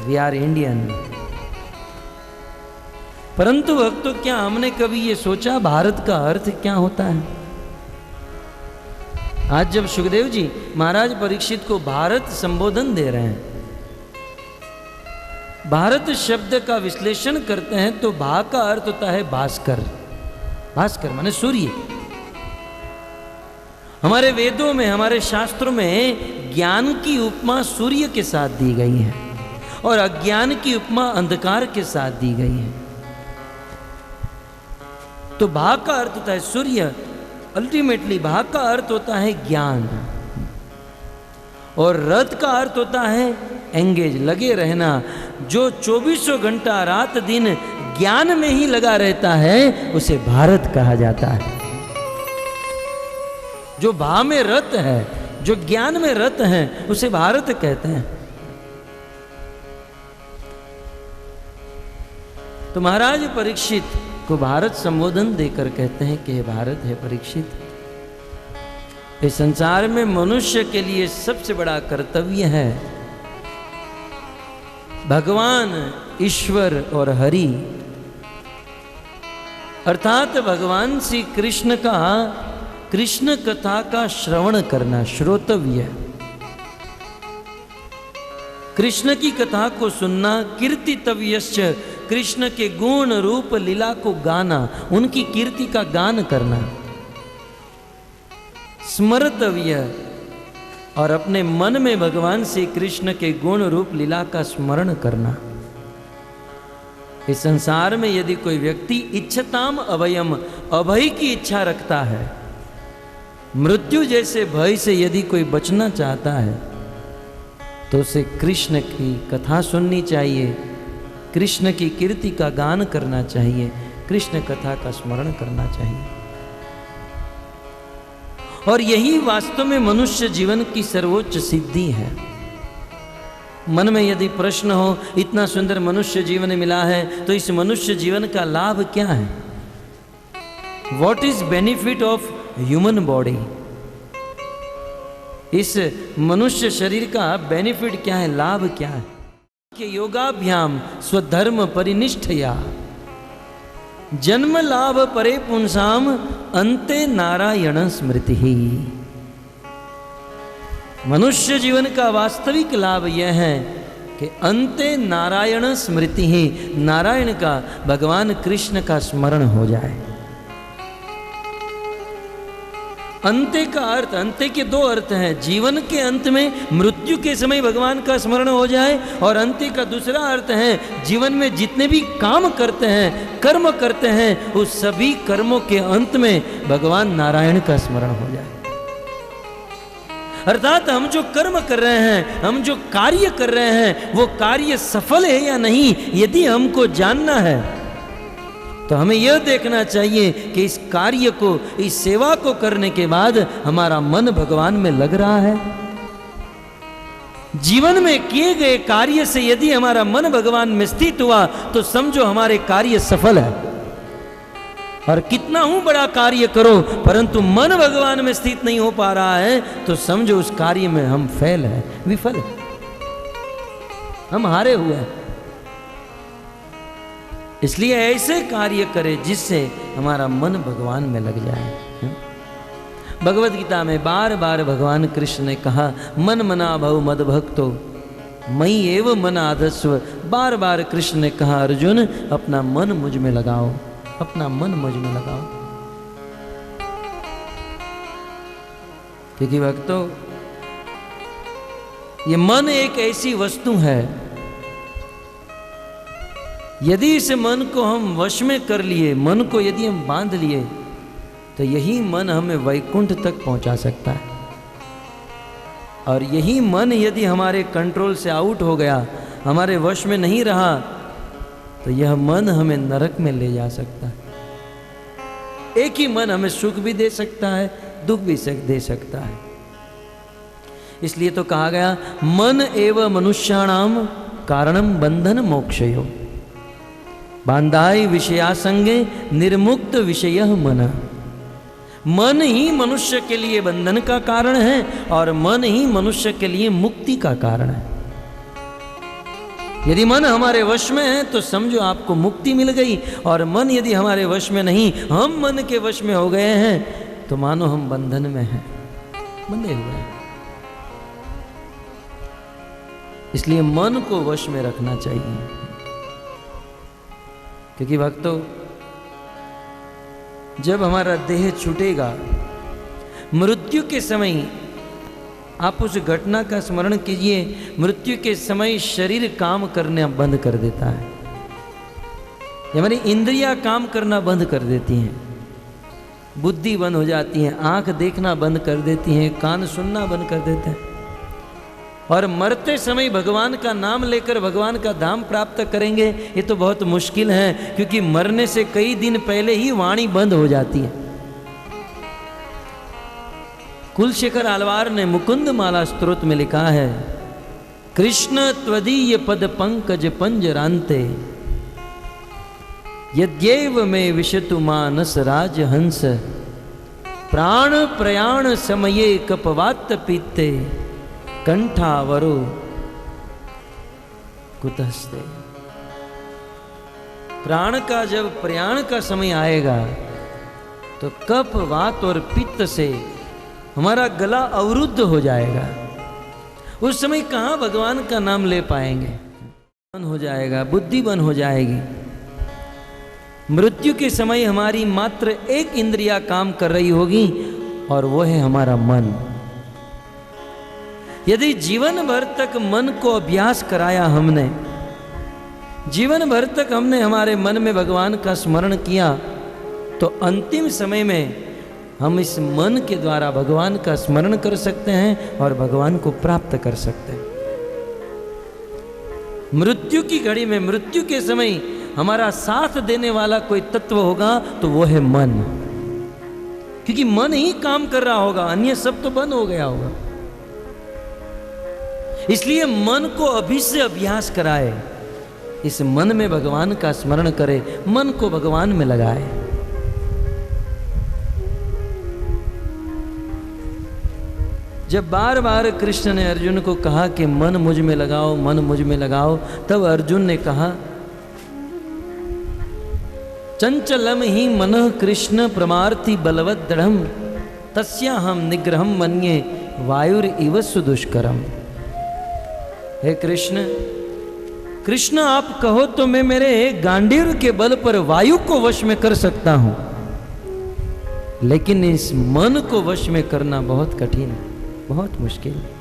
वी आर इंडियन। परंतु भक्तों, क्या हमने कभी ये सोचा भारत का अर्थ क्या होता है? आज जब सुखदेव जी महाराज परीक्षित को भारत संबोधन दे रहे हैं, भारत शब्द का विश्लेषण करते हैं तो भा का अर्थ होता है भास्कर। भास्कर माने सूर्य। हमारे वेदों में, हमारे शास्त्रों में ज्ञान की उपमा सूर्य के साथ दी गई है और अज्ञान की उपमा अंधकार के साथ दी गई है। तो भा का अर्थ होता है सूर्य, अल्टीमेटली भा का अर्थ होता है ज्ञान, और रथ का अर्थ होता है एंगेज, लगे रहना। जो 24 घंटा रात दिन ज्ञान में ही लगा रहता है उसे भारत कहा जाता है। जो भा में रत है, जो ज्ञान में रत है, उसे भारत कहते हैं। तो महाराज परीक्षित को भारत संबोधन देकर कहते हैं कि हे भारत, है परीक्षित, इस संसार में मनुष्य के लिए सबसे बड़ा कर्तव्य है भगवान, ईश्वर और हरि, अर्थात भगवान श्री कृष्ण का, कृष्ण कथा का श्रवण करना, श्रोतव्य। कृष्ण की कथा को सुनना, कीर्तितव्यश्च, कृष्ण के गुण रूप लीला को गाना, उनकी कीर्ति का गान करना। स्मर्तव्य, और अपने मन में भगवान श्री कृष्ण के गुण रूप लीला का स्मरण करना। इस संसार में यदि कोई व्यक्ति इच्छताम अभयम, अभय की इच्छा रखता है, मृत्यु जैसे भय से यदि कोई बचना चाहता है, तो उसे कृष्ण की कथा सुननी चाहिए, कृष्ण की कीर्ति का गान करना चाहिए, कृष्ण कथा का स्मरण करना चाहिए। और यही वास्तव में मनुष्य जीवन की सर्वोच्च सिद्धि है। मन में यदि प्रश्न हो, इतना सुंदर मनुष्य जीवन मिला है, तो इस मनुष्य जीवन का लाभ क्या है? What is benefit of human body? इस मनुष्य शरीर का बेनिफिट क्या है, लाभ क्या है? कि योगाभ्याम स्वधर्म परिनिष्ठया जन्म लाभ परे पुंसाम अंते नारायण स्मृति ही। मनुष्य जीवन का वास्तविक लाभ यह है कि अंते नारायण स्मृति ही, नारायण का, भगवान कृष्ण का स्मरण हो जाए। अंत्य का अर्थ, अंत्य के दो अर्थ हैं। जीवन के अंत में, मृत्यु के समय भगवान का स्मरण हो जाए, और अंत्य का दूसरा अर्थ है जीवन में जितने भी काम करते हैं, कर्म करते हैं, उस सभी कर्मों के अंत में भगवान नारायण का स्मरण हो जाए। अर्थात हम जो कर्म कर रहे हैं, हम जो कार्य कर रहे हैं, वो कार्य सफल है या नहीं, यदि हमको जानना है तो हमें यह देखना चाहिए कि इस कार्य को, इस सेवा को करने के बाद हमारा मन भगवान में लग रहा है। जीवन में किए गए कार्य से यदि हमारा मन भगवान में स्थित हुआ तो समझो हमारे कार्य सफल है। और कितना हूं बड़ा कार्य करो, परंतु मन भगवान में स्थित नहीं हो पा रहा है, तो समझो उस कार्य में हम फेल है, विफल है, हम हारे हुए हैं। इसलिए ऐसे कार्य करें जिससे हमारा मन भगवान में लग जाए। भगवद गीता में बार बार भगवान कृष्ण ने कहा, मन मना भव मद भक्तो मई एव मन आधस्व। बार बार कृष्ण ने कहा, अर्जुन अपना मन मुझ में लगाओ, अपना मन मुझ में लगाओ। क्योंकि भक्तों, ये मन एक ऐसी वस्तु है, यदि इस मन को हम वश में कर लिए, मन को यदि हम बांध लिए, तो यही मन हमें वैकुंठ तक पहुंचा सकता है। और यही मन यदि हमारे कंट्रोल से आउट हो गया, हमारे वश में नहीं रहा, तो यह मन हमें नरक में ले जा सकता है। एक ही मन हमें सुख भी दे सकता है, दुख भी दे सकता है। इसलिए तो कहा गया मन एव मनुष्याणाम कारणम बंधन मोक्षयो बांधाई विषयासंगे निर्मुक्त विषय मन। मन ही मनुष्य के लिए बंधन का कारण है और मन ही मनुष्य के लिए मुक्ति का कारण है। यदि मन हमारे वश में है तो समझो आपको मुक्ति मिल गई, और मन यदि हमारे वश में नहीं, हम मन के वश में हो गए हैं, तो मानो हम बंधन में हैं, बंधे हुए हैं। इसलिए मन को वश में रखना चाहिए। क्योंकि भक्तों, जब हमारा देह छूटेगा, मृत्यु के समय, आप उस घटना का स्मरण कीजिए, मृत्यु के समय शरीर काम करना बंद कर देता है, हमारी इंद्रियां काम करना बंद कर देती हैं, बुद्धि बंद हो जाती है, आंख देखना बंद कर देती हैं, कान सुनना बंद कर देते हैं। और मरते समय भगवान का नाम लेकर भगवान का धाम प्राप्त करेंगे, ये तो बहुत मुश्किल है, क्योंकि मरने से कई दिन पहले ही वाणी बंद हो जाती है। कुलशेखर आलवार ने मुकुंद माला स्तोत्र में लिखा है, कृष्ण त्वदीय पद पंकज पंजरांते यद्यैव में विशतु मानस राज हंस प्राण प्रयाण समये कपवात पीते कंठावरो कुतस्ते। प्राण का जब प्रयाण का समय आएगा तो कफ वात और पित्त से हमारा गला अवरुद्ध हो जाएगा। उस समय कहाँ भगवान का नाम ले पाएंगे, बंद हो जाएगा, बुद्धि बंद हो जाएगी। मृत्यु के समय हमारी मात्र एक इंद्रिया काम कर रही होगी, और वो है हमारा मन। यदि जीवन भर तक मन को अभ्यास कराया हमने, जीवन भर तक हमने हमारे मन में भगवान का स्मरण किया, तो अंतिम समय में हम इस मन के द्वारा भगवान का स्मरण कर सकते हैं और भगवान को प्राप्त कर सकते हैं। मृत्यु की घड़ी में, मृत्यु के समय हमारा साथ देने वाला कोई तत्व होगा तो वो है मन, क्योंकि मन ही काम कर रहा होगा, अन्य सब तो बंद हो गया होगा। इसलिए मन को अभी से अभ्यास कराए, इस मन में भगवान का स्मरण करे, मन को भगवान में लगाए। जब बार बार कृष्ण ने अर्जुन को कहा कि मन मुझ में लगाओ, मन मुझ में लगाओ, तब अर्जुन ने कहा, चंचलम ही मनः कृष्ण प्रमार्थी बलवत् दृढ़म तस्याहम निग्रहम मन्ये वायुर इव सुदुष्करम। हे कृष्ण, कृष्ण आप कहो तो मैं मेरे गांडीव के बल पर वायु को वश में कर सकता हूं, लेकिन इस मन को वश में करना बहुत कठिन है, बहुत मुश्किल है।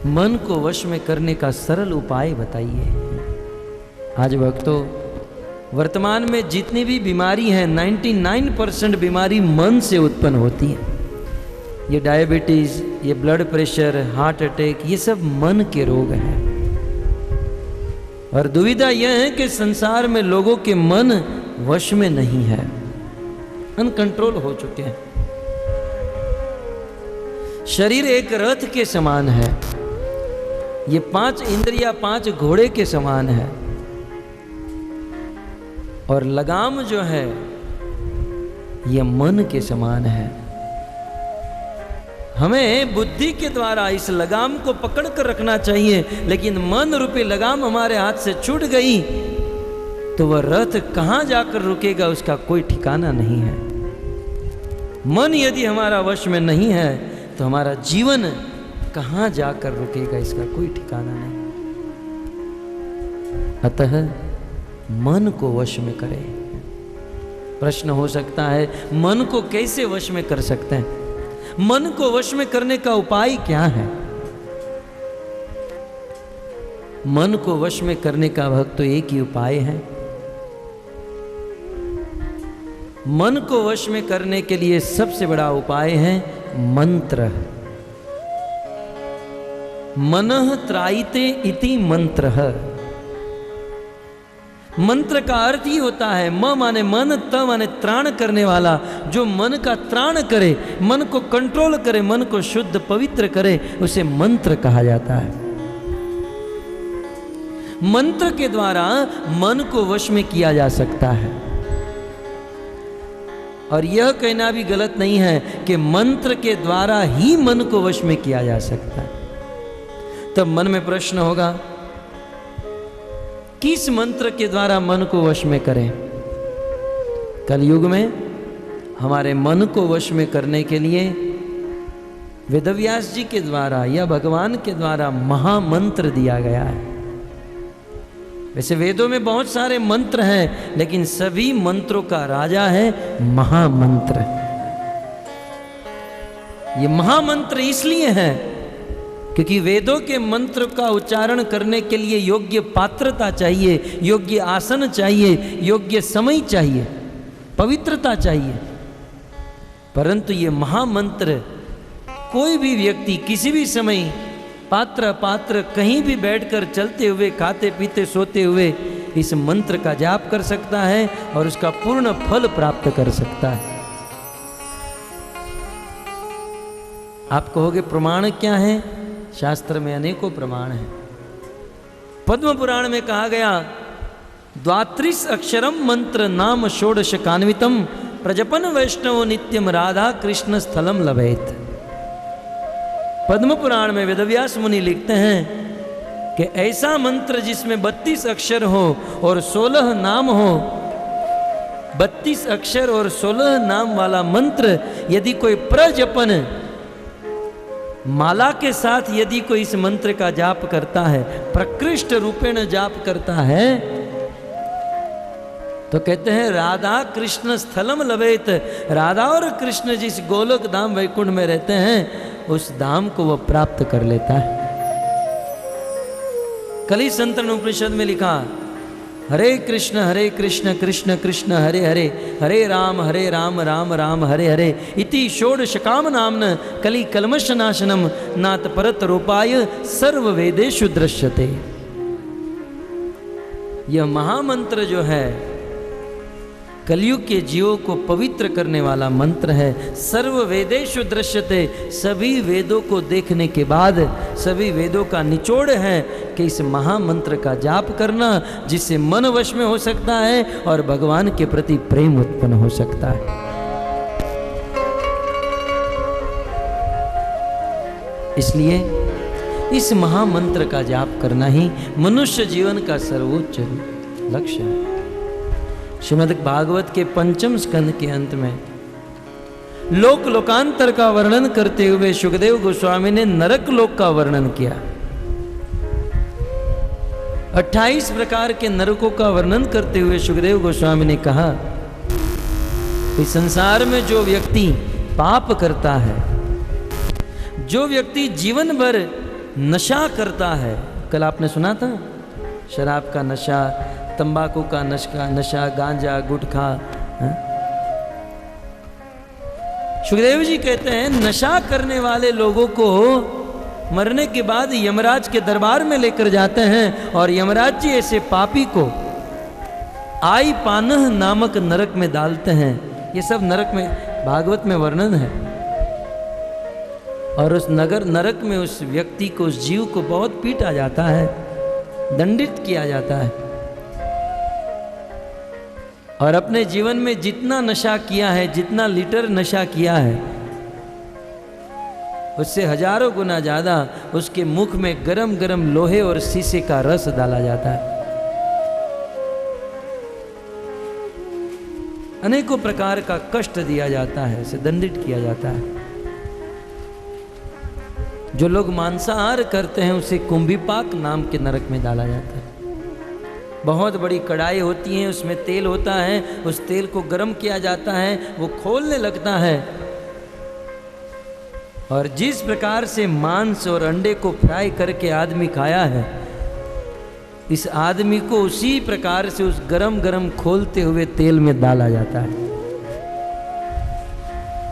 मन को वश में करने का सरल उपाय बताइए। आज भक्तों, वर्तमान में जितनी भी बीमारी है, 99% बीमारी मन से उत्पन्न होती है। ये डायबिटीज, ये ब्लड प्रेशर, हार्ट अटैक, ये सब मन के रोग हैं। और दुविधा यह है कि संसार में लोगों के मन वश में नहीं है, अनकंट्रोल हो चुके हैं। शरीर एक रथ के समान है, ये 5 इंद्रियां 5 घोड़े के समान है, और लगाम जो है ये मन के समान है। हमें बुद्धि के द्वारा इस लगाम को पकड़ कर रखना चाहिए, लेकिन मन रूपी लगाम हमारे हाथ से छूट गई तो वह रथ कहाँ जाकर रुकेगा उसका कोई ठिकाना नहीं है। मन यदि हमारा वश में नहीं है तो हमारा जीवन कहाँ जाकर रुकेगा इसका कोई ठिकाना नहीं। अतः मन को वश में करें। प्रश्न हो सकता है, मन को कैसे वश में कर सकते हैं? मन को वश में करने का उपाय क्या है? मन को वश में करने का भक्त तो एक ही उपाय है, मन को वश में करने के लिए सबसे बड़ा उपाय है मंत्र। मनः त्रायते इति मंत्रः। मंत्र का अर्थ ही होता है म माने मन, त माने त्राण करने वाला। जो मन का त्राण करे, मन को कंट्रोल करे, मन को शुद्ध पवित्र करे, उसे मंत्र कहा जाता है। मंत्र के द्वारा मन को वश में किया जा सकता है। और यह कहना भी गलत नहीं है कि मंत्र के द्वारा ही मन को वश में किया जा सकता है। तब मन में प्रश्न होगा, किस मंत्र के द्वारा मन को वश में करें? कलयुग में हमारे मन को वश में करने के लिए वेदव्यास जी के द्वारा या भगवान के द्वारा महामंत्र दिया गया है। वैसे वेदों में बहुत सारे मंत्र हैं, लेकिन सभी मंत्रों का राजा है महामंत्र। ये महामंत्र इसलिए है क्योंकि वेदों के मंत्र का उच्चारण करने के लिए योग्य पात्रता चाहिए, योग्य आसन चाहिए, योग्य समय चाहिए, पवित्रता चाहिए। परंतु ये महामंत्र कोई भी व्यक्ति किसी भी समय पात्र कहीं भी बैठकर, चलते हुए, खाते पीते, सोते हुए इस मंत्र का जाप कर सकता है और उसका पूर्ण फल प्राप्त कर सकता है। आप कहोगे प्रमाण क्या है? शास्त्र में अनेकों प्रमाण हैं। पद्म पुराण में कहा गया, 32 अक्षरम मंत्र नाम षोडश कान्वितम प्रजपन वैष्णव नित्यम राधा कृष्ण स्थलम लभेत। पद्म पुराण में वेदव्यास मुनि लिखते हैं कि ऐसा मंत्र जिसमें 32 अक्षर हो और 16 नाम हो, 32 अक्षर और 16 नाम वाला मंत्र यदि कोई प्रजपन माला के साथ यदि कोई इस मंत्र का जाप करता है, प्रकृष्ट रूपेण जाप करता है, तो कहते हैं राधा कृष्ण स्थलम लभेत। राधा और कृष्ण जिस गोलोक धाम वैकुंठ में रहते हैं, उस धाम को वह प्राप्त कर लेता है। कली संतन उपनिषद में लिखा, हरे कृष्ण कृष्ण कृष्ण हरे हरे, हरे राम राम राम हरे हरे, इति षोडश काम नामन कली कलमश नाशनम नात परत रूपाय सर्व वेदेषु दृश्यते। यह महामंत्र जो है कलयुग के जीवों को पवित्र करने वाला मंत्र है। सर्व वेदेषु दृश्यते, सभी वेदों को देखने के बाद सभी वेदों का निचोड़ है कि इस महामंत्र का जाप करना, जिससे मन वश में हो सकता है और भगवान के प्रति प्रेम उत्पन्न हो सकता है। इसलिए इस महामंत्र का जाप करना ही मनुष्य जीवन का सर्वोच्च लक्ष्य है। श्रीमद् भागवत के 5वें स्कंद के अंत में लोकांतर का वर्णन करते हुए सुखदेव गोस्वामी ने नरक लोक का वर्णन किया। 28 प्रकार के नरकों का वर्णन करते हुए सुखदेव गोस्वामी ने कहा कि संसार में जो व्यक्ति पाप करता है, जो व्यक्ति जीवन भर नशा करता है, कल आपने सुना था शराब का नशा, तंबाकू का नशा, गांजा, गुटखा। सुखदेव जी कहते हैं नशा करने वाले लोगों को मरने के बाद यमराज के दरबार में लेकर जाते हैं और यमराज जी ऐसे पापी को आई पानह नामक नरक में डालते हैं। ये सब नरक में भागवत में वर्णन है। और उस नरक में उस व्यक्ति को, उस जीव को बहुत पीटा जाता है, दंडित किया जाता है और अपने जीवन में जितना नशा किया है, जितना लीटर नशा किया है, उससे हजारों गुना ज़्यादा उसके मुख में गरम गरम लोहे और शीशे का रस डाला जाता है। अनेकों प्रकार का कष्ट दिया जाता है, उसे दंडित किया जाता है। जो लोग मांसाहार करते हैं उसे कुंभीपाक नाम के नरक में डाला जाता है। बहुत बड़ी कढ़ाई होती है, उसमें तेल होता है, उस तेल को गर्म किया जाता है, वो खोलने लगता है और जिस प्रकार से मांस और अंडे को फ्राई करके आदमी खाया है, इस आदमी को उसी प्रकार से उस गरम गरम खोलते हुए तेल में डाला जाता है।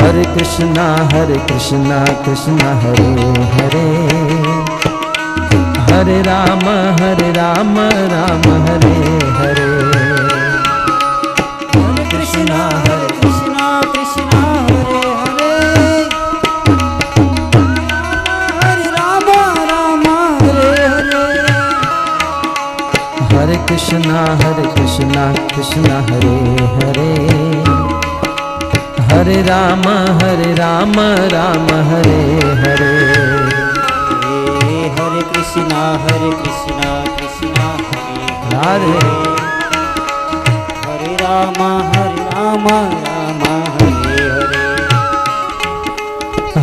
हरे कृष्णा कृष्णा हरे हरे, हरे राम राम हरे हरे। हरे कृष्णा कृष्णा हरे हरे, हरे राम राम हरे हरे। हरे कृष्णा कृष्णा हरे हरे, हरे राम राम हरे हरे। हरे कृष्णा कृष्णा हरे हरे हरे राम राम हरे हरे।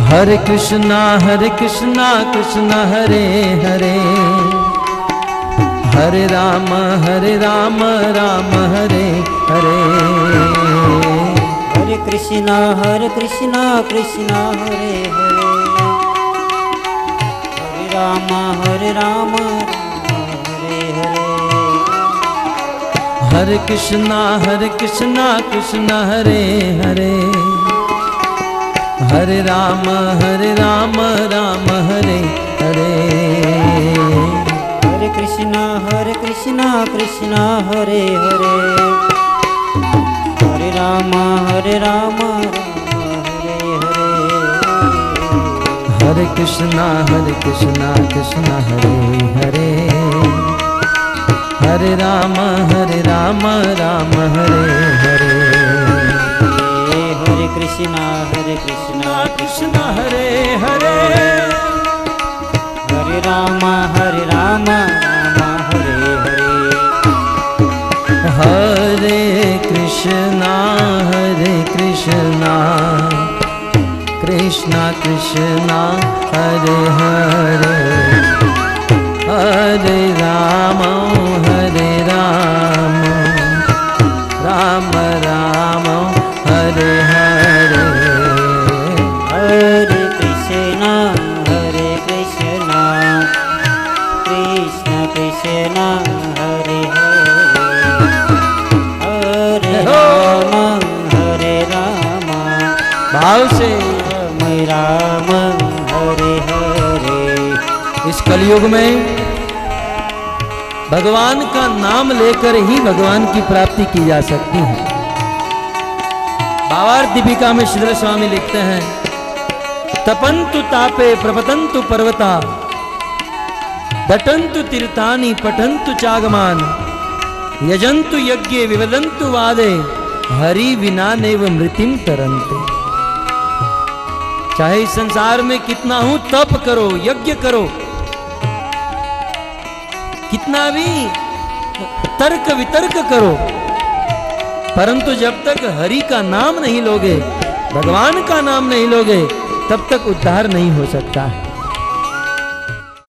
हरे कृष्णा कृष्णा हरे हरे, हरे राम राम हरे हरे। हरे कृष्णा कृष्णा हरे हरे, हरे राम हरे हरे। हरे कृष्णा कृष्णा हरे हरे, हरे राम राम हरे हरे। हरे कृष्णा कृष्णा हरे हरे, हरे राम हरे हरे। हरे कृष्णा कृष्णा हरे हरे, हरे राम राम हरे हरे। हरे कृष्णा कृष्णा हरे हरे, हरे राम हरे हरे। हरे कृष्णा कृष्णा कृष्णा हरे हरे, हरे राम राम राम हरे हरे। हरे कृष्णा कृष्ण कृष्ण हरे हरे, हरे राम भाव से राम हरे हरे। इस कलयुग में भगवान का नाम लेकर ही भगवान की प्राप्ति की जा सकती है। भावार्थ दीपिका में श्रीधर स्वामी लिखते हैं, तपंतु तापे प्रपतंतु पर्वता, दटंतु तीर्थानि पठंतु चागमान, यजंतु यज्ञे विवदंतु वादे, हरि विना नैव मृतिम तरन्ते। चाहे इस संसार में कितना हूं तप करो, यज्ञ करो, कितना भी तर्क वितर्क करो, परंतु जब तक हरि का नाम नहीं लोगे, भगवान का नाम नहीं लोगे, तब तक उद्धार नहीं हो सकता है।